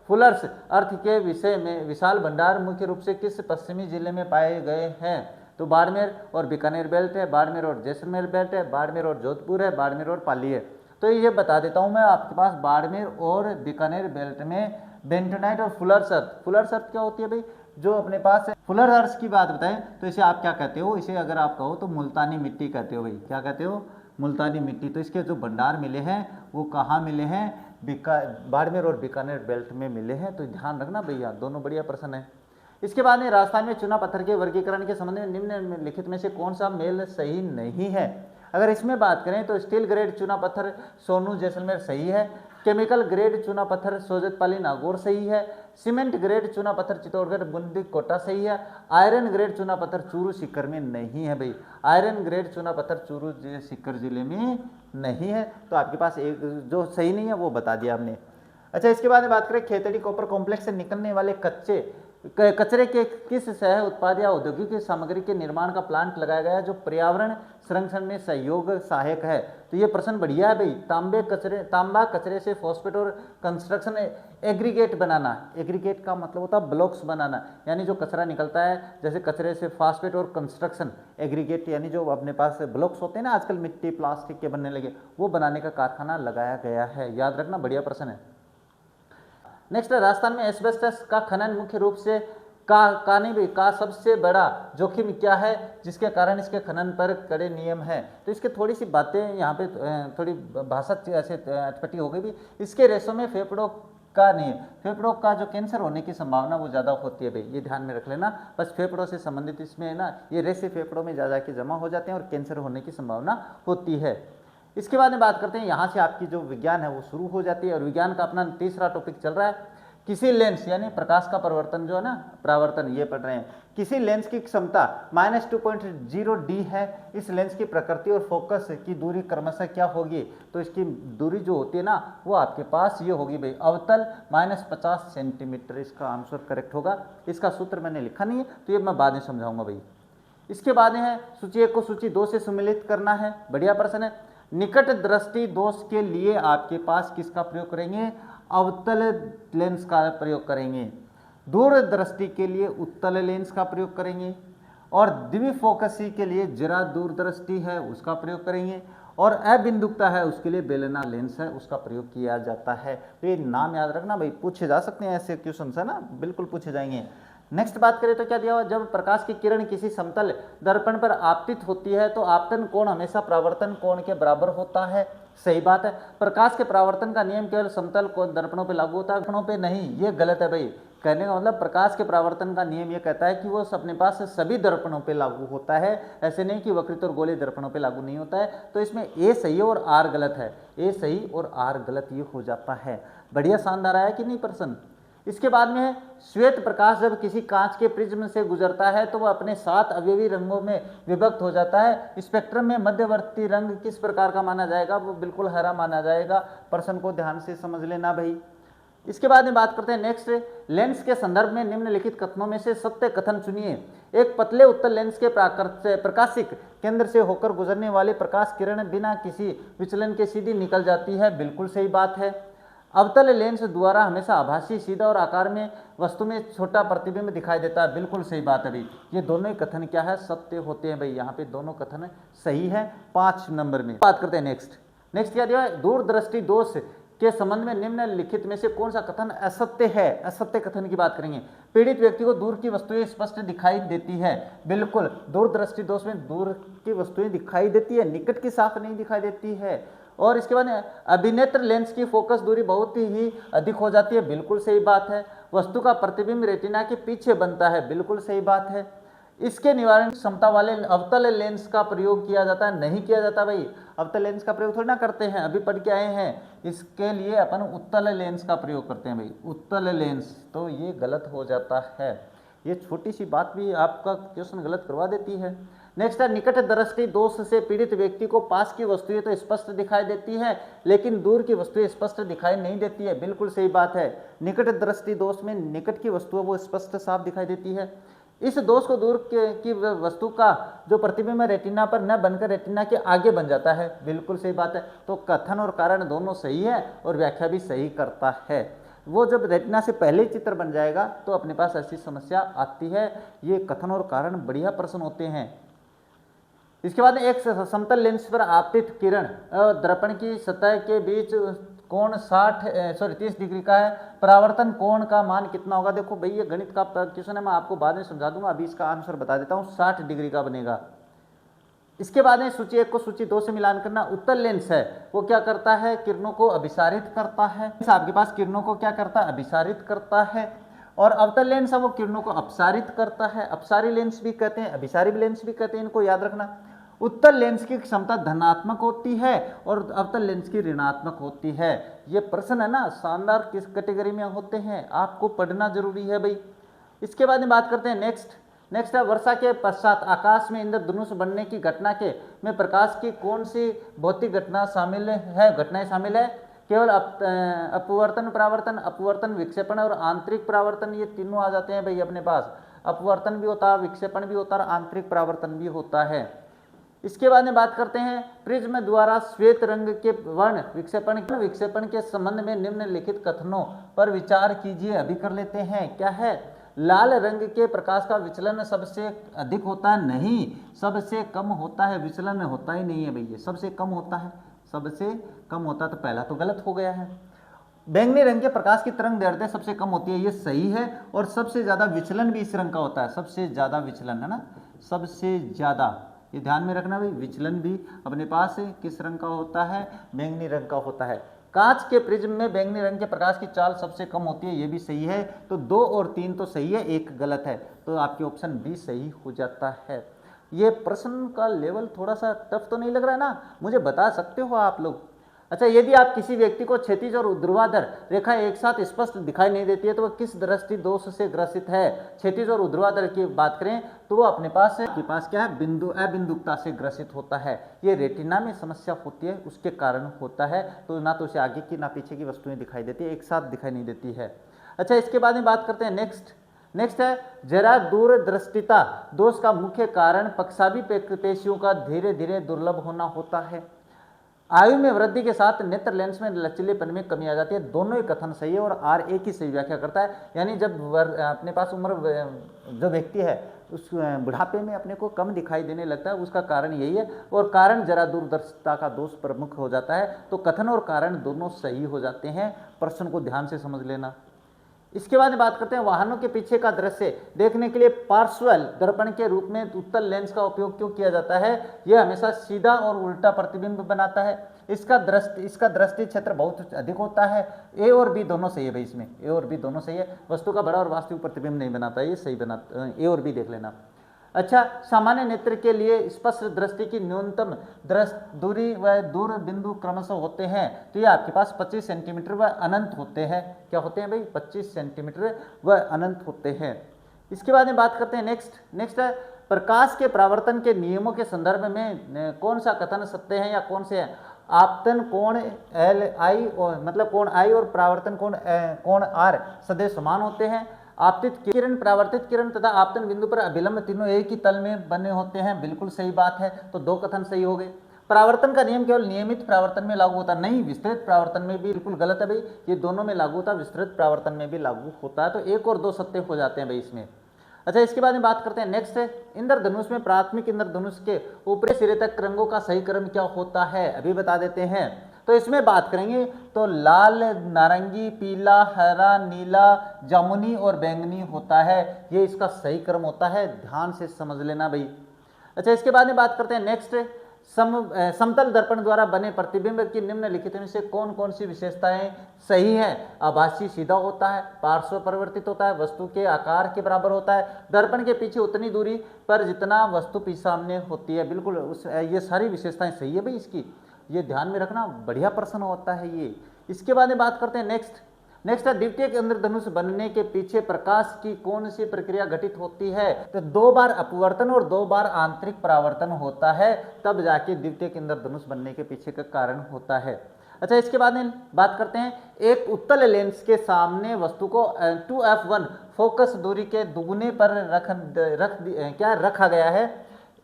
फुलर्स अर्थ के विषय में विशाल भंडार मुख्य रूप से किस पश्चिमी जिले में पाए गए हैं। तो बाड़मेर और बीकानेर बेल्ट है, बाड़मेर और जैसलमेर बेल्ट है, बाड़मेर और जोधपुर है, बाड़मेर और पाली है। तो ये बता देता हूँ मैं आपके पास, बाड़मेर और बीकानेर बेल्ट में बेंटोनाइट और फुलर्स अर्थ। फुलर्स अर्थ क्या होती है भाई, जो अपने पास है। फुलर अर्थ की बात बताएं तो इसे आप क्या कहते हो, इसे अगर आप कहो तो मुल्तानी मिट्टी कहते हो भाई। क्या कहते हो, मुल्तानी मिट्टी। तो इसके जो भंडार मिले हैं वो कहाँ मिले हैं, बाड़मेर और बीकानेर बेल्ट में मिले हैं। तो ध्यान रखना भैया, दोनों बढ़िया प्रश्न है। इसके बाद में राजस्थान में चूना पत्थर के वर्गीकरण के संबंध में निम्नलिखित में से कौन सा मेल सही नहीं है। अगर इसमें बात करें तो स्टील ग्रेड चूना पत्थर सोनू जैसलमेर सही है, केमिकल ग्रेड चूना पत्थर सोजतपाली नागौर सही है, सीमेंट ग्रेड चूना पत्थर चित्तौड़गढ़ बूंदी कोटा सही है, आयरन ग्रेड चूना पत्थर चूरू सीकर में नहीं है भाई। आयरन ग्रेड चूना पत्थर चूरू सीकर जिले में नहीं है। तो आपके पास एक जो सही नहीं है वो बता दिया आपने। अच्छा, इसके बाद में बात करें खेतड़ी कॉपर कॉम्प्लेक्स से निकलने वाले कचरे के किस सह उत्पाद या औद्योगिक सामग्री के निर्माण का प्लांट लगाया गया है जो पर्यावरण संरक्षण में सहयोग सहायक है। तो ये प्रश्न बढ़िया है भाई। तांबा कचरे से फॉस्फेट और कंस्ट्रक्शन एग्रीगेट बनाना। एग्रीगेट का मतलब होता है ब्लॉक्स बनाना, यानी जो कचरा निकलता है जैसे कचरे से फॉस्फेट और कंस्ट्रक्शन एग्रीगेट, यानी जो अपने पास ब्लॉक्स होते हैं ना आजकल मिट्टी प्लास्टिक के बनने लगे, वो बनाने का कारखाना लगाया गया है। याद रखना, बढ़िया प्रश्न है। नेक्स्ट, राजस्थान में एस्बेस्टस का खनन मुख्य रूप से का सबसे बड़ा जोखिम क्या है जिसके कारण इसके खनन पर कड़े नियम हैं। तो इसके थोड़ी सी बातें यहाँ पे थोड़ी भाषा ऐसे अटपटी हो गई भी। इसके रेशों में फेफड़ों का नहीं है, फेफड़ों का जो कैंसर होने की संभावना वो ज़्यादा होती है भाई, ये ध्यान में रख लेना। बस फेफड़ों से संबंधित इसमें है ना, ये रेशे फेफड़ों में जा के जमा हो जाते हैं और कैंसर होने की संभावना होती है। इसके बाद में बात करते हैं, यहाँ से आपकी जो विज्ञान है वो शुरू हो जाती है और विज्ञान का अपना तीसरा टॉपिक चल रहा है। किसी लेंस यानी प्रकाश का परिवर्तन जो है ना, परावर्तन, ये पढ़ रहे हैं। किसी लेंस की क्षमता -2.0 D है। इस लेंस की प्रकृति और फोकस की दूरी क्रमशः क्या होगी। तो इसकी दूरी जो होती है ना वो आपके पास ये होगी भाई, अवतल -50 सेंटीमीटर। इसका आंसर करेक्ट होगा। इसका सूत्र मैंने लिखा नहीं है तो ये मैं बाद में समझाऊंगा भाई। इसके बाद में है सूची 1 को सूची 2 से सम्मिलित करना है। बढ़िया प्रश्न है। निकट दृष्टि दोष के लिए आपके पास किसका प्रयोग करेंगे, अवतल लेंस का प्रयोग करेंगे। दूर दृष्टि के लिए उत्तल लेंस का प्रयोग करेंगे और द्विफोकसी के लिए जरा दूरदृष्टि है उसका प्रयोग करेंगे और अबिंदुकता है उसके लिए बेलना लेंस है उसका प्रयोग किया जाता है। तो ये नाम याद रखना भाई, पूछे जा सकते हैं ऐसे क्वेश्चन है ना, बिल्कुल पूछे जाएंगे। नेक्स्ट बात करें तो क्या दिया हुआ, जब प्रकाश की किरण किसी समतल दर्पण पर आपतित होती है तो आपतन कोण हमेशा परावर्तन कोण के बराबर होता है। सही बात है। प्रकाश के परावर्तन का नियम केवल समतल कोण दर्पणों पे लागू होता है, दर्पणों पे नहीं, ये गलत है भाई। कहने का मतलब प्रकाश के परावर्तन का नियम ये कहता है कि वो अपने पास सभी दर्पणों पे लागू होता है, ऐसे नहीं कि वक्रित और गोले दर्पणों पे लागू नहीं होता है। तो इसमें ए सही है और आर गलत है, ए सही और आर गलत ये हो जाता है। बढ़िया शानदार आया कि नहीं प्रश्न। इसके बाद में है श्वेत प्रकाश जब किसी कांच के प्रिज्म से गुजरता है तो वह अपने 7 अवयवी रंगों में विभक्त हो जाता है। स्पेक्ट्रम में मध्यवर्ती रंग किस प्रकार का माना जाएगा, वो बिल्कुल हरा माना जाएगा। प्रश्न को ध्यान से समझ लेना भाई। इसके बाद में बात करते हैं नेक्स्ट, लेंस के संदर्भ में निम्नलिखित कथनों में से सत्य कथन चुनिए। एक पतले उत्तल लेंस के प्रकाशिक केंद्र से होकर गुजरने वाले प्रकाश किरण बिना किसी विचलन के सीधी निकल जाती है, बिल्कुल सही बात है। अवतल लेंस द्वारा हमेशा आभासी, सीधा और आकार में वस्तु में छोटा प्रतिबिंब दिखाई देता है, बिल्कुल सही बात है भाई। ये दोनों ही कथन क्या है, सत्य होते हैं भाई। यहाँ पे दोनों कथन सही है 5 नंबर में। बात करते हैं नेक्स्ट क्या दिया है, दूरदृष्टि दोष के संबंध में निम्नलिखित में से कौन सा कथन असत्य है। असत्य कथन की बात करेंगे। पीड़ित व्यक्ति को दूर की वस्तुएं स्पष्ट दिखाई देती है, बिल्कुल। दूरदृष्टि दोष में दूर की वस्तुएं दिखाई देती है, निकट की साफ नहीं दिखाई देती है। और इसके बाद अभिनेत्र लेंस की फोकस दूरी बहुत ही अधिक हो जाती है, बिल्कुल सही बात है। वस्तु का प्रतिबिंब रेटिना के पीछे बनता है, बिल्कुल सही बात है। इसके निवारण क्षमता वाले अवतल लेंस का प्रयोग किया जाता है, नहीं किया जाता भाई। अवतल लेंस का प्रयोग थोड़ी ना करते हैं, अभी पढ़ के आए हैं। इसके लिए अपन उत्तल लेंस का प्रयोग करते हैं भाई, उत्तल लेंस। तो ये गलत हो जाता है। ये छोटी सी बात भी आपका क्वेश्चन गलत करवा देती है। नेक्स्ट है, निकट दृष्टि दोष से पीड़ित व्यक्ति को पास की वस्तुएं तो स्पष्ट दिखाई देती है लेकिन दूर की वस्तुएं स्पष्ट दिखाई नहीं देती है, बिल्कुल सही बात है। निकट दृष्टि दोष में निकट की वस्तुएं वो स्पष्ट साफ दिखाई देती है। इस दोष को दूर की वस्तु का जो प्रतिबिंब रेटिना पर न बनकर रेटिना के आगे बन जाता है, बिल्कुल सही बात है। तो कथन और कारण दोनों सही है और व्याख्या भी सही करता है। वो जब रेटिना से पहले ही चित्र बन जाएगा तो अपने पास ऐसी समस्या आती है। ये कथन और कारण बढ़िया प्रश्न होते हैं। इसके बाद एक समतल लेंस पर आपतित किरण दर्पण की सतह के बीच कोण 30 डिग्री का है, परावर्तन कोण का मान कितना होगा। देखो भाई ये गणित का क्वेश्चन है, मैं आपको बाद में समझा दूंगा, अभी इसका आंसर बता देता हूँ, 60 डिग्री का बनेगा। इसके बाद में सूची 1 को सूची 2 से मिलान करना। उत्तल लेंस है वो क्या करता है, किरणों को अभिसारित करता है। आपके पास किरणों को क्या करता है, अभिसारित करता है। और अवतल लेंस है वो किरणों को अपसारित करता है। अपसारी लेंस भी कहते हैं, अभिसारी लेंस भी कहते हैं, इनको याद रखना। उत्तल लेंस की क्षमता धनात्मक होती है और अवतल लेंस की ऋणात्मक होती है। ये प्रश्न है ना, शानदार किस कैटेगरी में होते हैं, आपको पढ़ना जरूरी है भाई। इसके बाद में बात करते हैं नेक्स्ट है वर्षा के पश्चात आकाश में इंद्रधनुष बनने की घटना के में प्रकाश की कौन सी भौतिक घटनाएं शामिल है। केवल अपवर्तन परावर्तन, अपवर्तन विक्षेपण और आंतरिक परावर्तन, ये तीनों आ जाते हैं भाई अपने पास। अपवर्तन भी होता है, विक्षेपण भी होता है और आंतरिक परावर्तन भी होता है। इसके बाद में बात करते हैं प्रिज्म द्वारा श्वेत रंग के वर्ण विक्षेपण के संबंध में निम्नलिखित कथनों पर विचार कीजिए। अभी कर लेते हैं। क्या है, लाल रंग के प्रकाश का विचलन सबसे अधिक होता है, नहीं, सबसे कम होता है। विचलन होता ही नहीं है भैया, सबसे कम होता है, सबसे कम होता है, तो पहला तो गलत हो गया है। बैंगनी रंग के प्रकाश की तरंग दैर्ध्य सबसे कम होती है, ये सही है। और सबसे ज्यादा विचलन भी इस रंग का होता है, सबसे ज्यादा विचलन है ना, सबसे ज्यादा, ये ध्यान में रखना भाई। विचलन भी अपने पास किस रंग का होता है, बैंगनी रंग का होता है। कांच के प्रिज्म में बैंगनी रंग के प्रकाश की चाल सबसे कम होती है, ये भी सही है। तो 2 और 3 तो सही है, 1 गलत है, तो आपकी ऑप्शन बी सही हो जाता है। ये प्रश्न का लेवल थोड़ा सा टफ तो नहीं लग रहा है ना, मुझे बता सकते हो आप लोग। अच्छा, यदि आप किसी व्यक्ति को क्षैतिज और ऊर्ध्वाधर रेखा एक साथ स्पष्ट दिखाई नहीं देती है तो वह किस दृष्टि दोष से ग्रसित है। क्षैतिज और ऊर्ध्वाधर की बात करें तो वो अपने पास क्या है, अबिंदुकता से ग्रसित होता है। ये रेटिना में समस्या होती है, उसके कारण होता है। तो ना तो उसे आगे की ना पीछे की वस्तुएं दिखाई देती है, एक साथ दिखाई नहीं देती है। अच्छा, इसके बाद में बात करते हैं नेक्स्ट है जरा दूरदृष्टिता दोष का मुख्य कारण पक्षाभी पेशियों का धीरे धीरे दुर्लभ होना होता है। आयु में वृद्धि के साथ नेत्र लेंस में लचीलेपन में कमी आ जाती है। दोनों ही कथन सही है और आर एक ही सही व्याख्या करता है। यानी जब अपने पास उम्र जो व्यक्ति है उस बुढ़ापे में अपने को कम दिखाई देने लगता है, उसका कारण यही है। और कारण जरा दूरदर्शिता का दोष प्रमुख हो जाता है। तो कथन और कारण दोनों सही हो जाते हैं। प्रश्न को ध्यान से समझ लेना। इसके बाद बात करते हैं वाहनों के पीछे का दृश्य देखने के लिए पार्श्वल दर्पण के रूप में उत्तल लेंस का उपयोग क्यों किया जाता है। यह हमेशा सीधा और उल्टा प्रतिबिंब बनाता है। इसका दृष्टि क्षेत्र बहुत अधिक होता है। ए और बी दोनों सही है भाई, इसमें ए और बी दोनों सही है। वस्तु का बड़ा और वास्तविक प्रतिबिंब नहीं बनाता है, ये सही बनाता, ए और बी देख लेना। अच्छा, सामान्य नेत्र के लिए स्पष्ट दृष्टि की न्यूनतम दूरी व दूर बिंदु क्रमशः होते हैं। तो ये आपके पास 25 सेंटीमीटर व अनंत होते हैं। क्या होते हैं भाई, 25 सेंटीमीटर व अनंत होते हैं। इसके बाद में बात करते हैं नेक्स्ट है प्रकाश के परावर्तन के नियमों के संदर्भ में कौन सा कथन सत्य है या कौन से है। आपतन कोण एल आई मतलब कोण आई और परावर्तन कोण आर सदैव समान होते हैं। आपतित किरण, परावर्तित किरण तथा आपतन बिंदु पर अभिलंब तीनों एक ही तल में बने होते हैं। बिल्कुल सही बात है। तो 2 कथन सही हो गए। परावर्तन का नियम केवल नियमित परावर्तन में लागू होता नहीं, विस्तृत परावर्तन में भी। बिल्कुल गलत है भाई, ये दोनों में लागू होता है, विस्तृत परावर्तन में भी लागू होता है। तो 1 और 2 सत्य हो जाते हैं भाई इसमें। अच्छा, इसके बाद में बात करते हैं नेक्स्ट है इंद्रधनुष में प्राथमिक इंद्रधनुष के ऊपरी सिरे तक रंगों का सही क्रम क्या होता है, अभी बता देते हैं। तो इसमें बात करेंगे तो लाल, नारंगी, पीला, हरा, नीला, जामुनी और बैंगनी होता है। ये इसका सही क्रम होता है, ध्यान से समझ लेना भाई। अच्छा, इसके बाद में बात करते हैं नेक्स्ट समतल दर्पण द्वारा बने प्रतिबिंब की निम्नलिखित में से कौन कौन सी विशेषताएं सही हैं। आभासी सीधा होता है, पार्श्व परिवर्तित होता है, वस्तु के आकार के बराबर होता है, दर्पण के पीछे उतनी दूरी पर जितना वस्तु पीछे सामने होती है। बिल्कुल ये सारी विशेषताएं सही है भाई इसकी, ये ध्यान में रखना, बढ़िया प्रश्न होता है ये। इसके बाद में बात करते हैं नेक्स्ट है द्वितीयक इंद्रधनुष बनने के पीछे प्रकाश की कौन सी प्रक्रिया घटित होती है। तो 2 बार अपवर्तन और 2 बार आंतरिक परावर्तन होता है, तब जाके द्वितीयक इंद्रधनुष बनने के पीछे का कारण होता है। अच्छा, इसके बाद में बात करते हैं एक उत्तल लेंस के सामने वस्तु को 2f1 फोकस दूरी के दुगुने पर रखा गया है।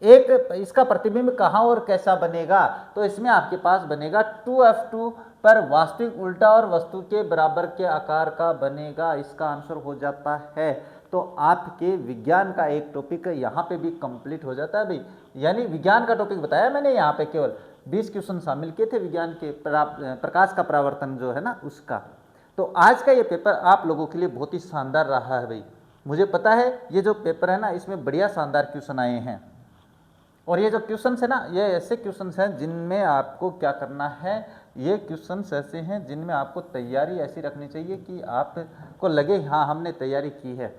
एक इसका प्रतिबिंब कहाँ और कैसा बनेगा। तो इसमें आपके पास बनेगा 2f2 पर वास्तविक उल्टा और वस्तु के बराबर के आकार का बनेगा। इसका आंसर हो जाता है। तो आपके विज्ञान का एक टॉपिक यहाँ पे भी कंप्लीट हो जाता है भाई। यानी विज्ञान का टॉपिक बताया मैंने यहाँ पे केवल, 20 क्वेश्चन शामिल किए थे विज्ञान के प्रकाश का परावर्तन जो है ना उसका। तो आज का ये पेपर आप लोगों के लिए बहुत ही शानदार रहा है भाई। मुझे पता है ये जो पेपर है ना इसमें बढ़िया शानदार क्वेश्चन आए हैं, और ये जो क्वेश्चन है ना ये ऐसे क्वेश्चन हैं जिनमें आपको क्या करना है, ये क्वेश्चन ऐसे हैं जिनमें आपको तैयारी ऐसी रखनी चाहिए कि आपको लगे हाँ हमने तैयारी की है।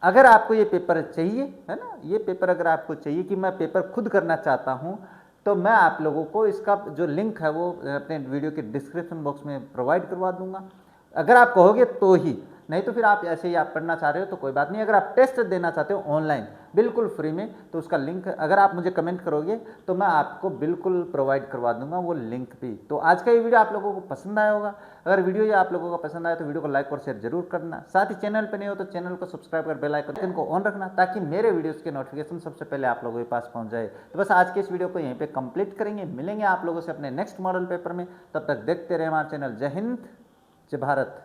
अगर आपको ये पेपर चाहिए है ना, ये पेपर अगर आपको चाहिए कि मैं पेपर खुद करना चाहता हूँ, तो मैं आप लोगों को इसका जो लिंक है वो अपने वीडियो के डिस्क्रिप्शन बॉक्स में प्रोवाइड करवा दूंगा। अगर आप कहोगे तो ही, नहीं तो फिर आप ऐसे ही आप पढ़ना चाह रहे हो तो कोई बात नहीं। अगर आप टेस्ट देना चाहते हो ऑनलाइन बिल्कुल फ्री में, तो उसका लिंक अगर आप मुझे कमेंट करोगे तो मैं आपको बिल्कुल प्रोवाइड करवा दूंगा वो लिंक भी। तो आज का ये वीडियो आप लोगों को पसंद आया होगा। अगर वीडियो ये आप लोगों को पसंद आया तो वीडियो को लाइक और शेयर जरूर करना। साथ ही चैनल पर नहीं हो तो चैनल को सब्सक्राइब कर बेल आइकन को ऑन रखना, ताकि मेरे वीडियोस के नोटिफिकेशन सबसे पहले आप लोगों के पास पहुंच जाए। तो बस आज के इस वीडियो को यहीं पे कंप्लीट करेंगे, मिलेंगे आप लोगों से अपने नेक्स्ट मॉडल पेपर में। तब तक देखते रहे हमारा चैनल। जय हिंद, जय भारत।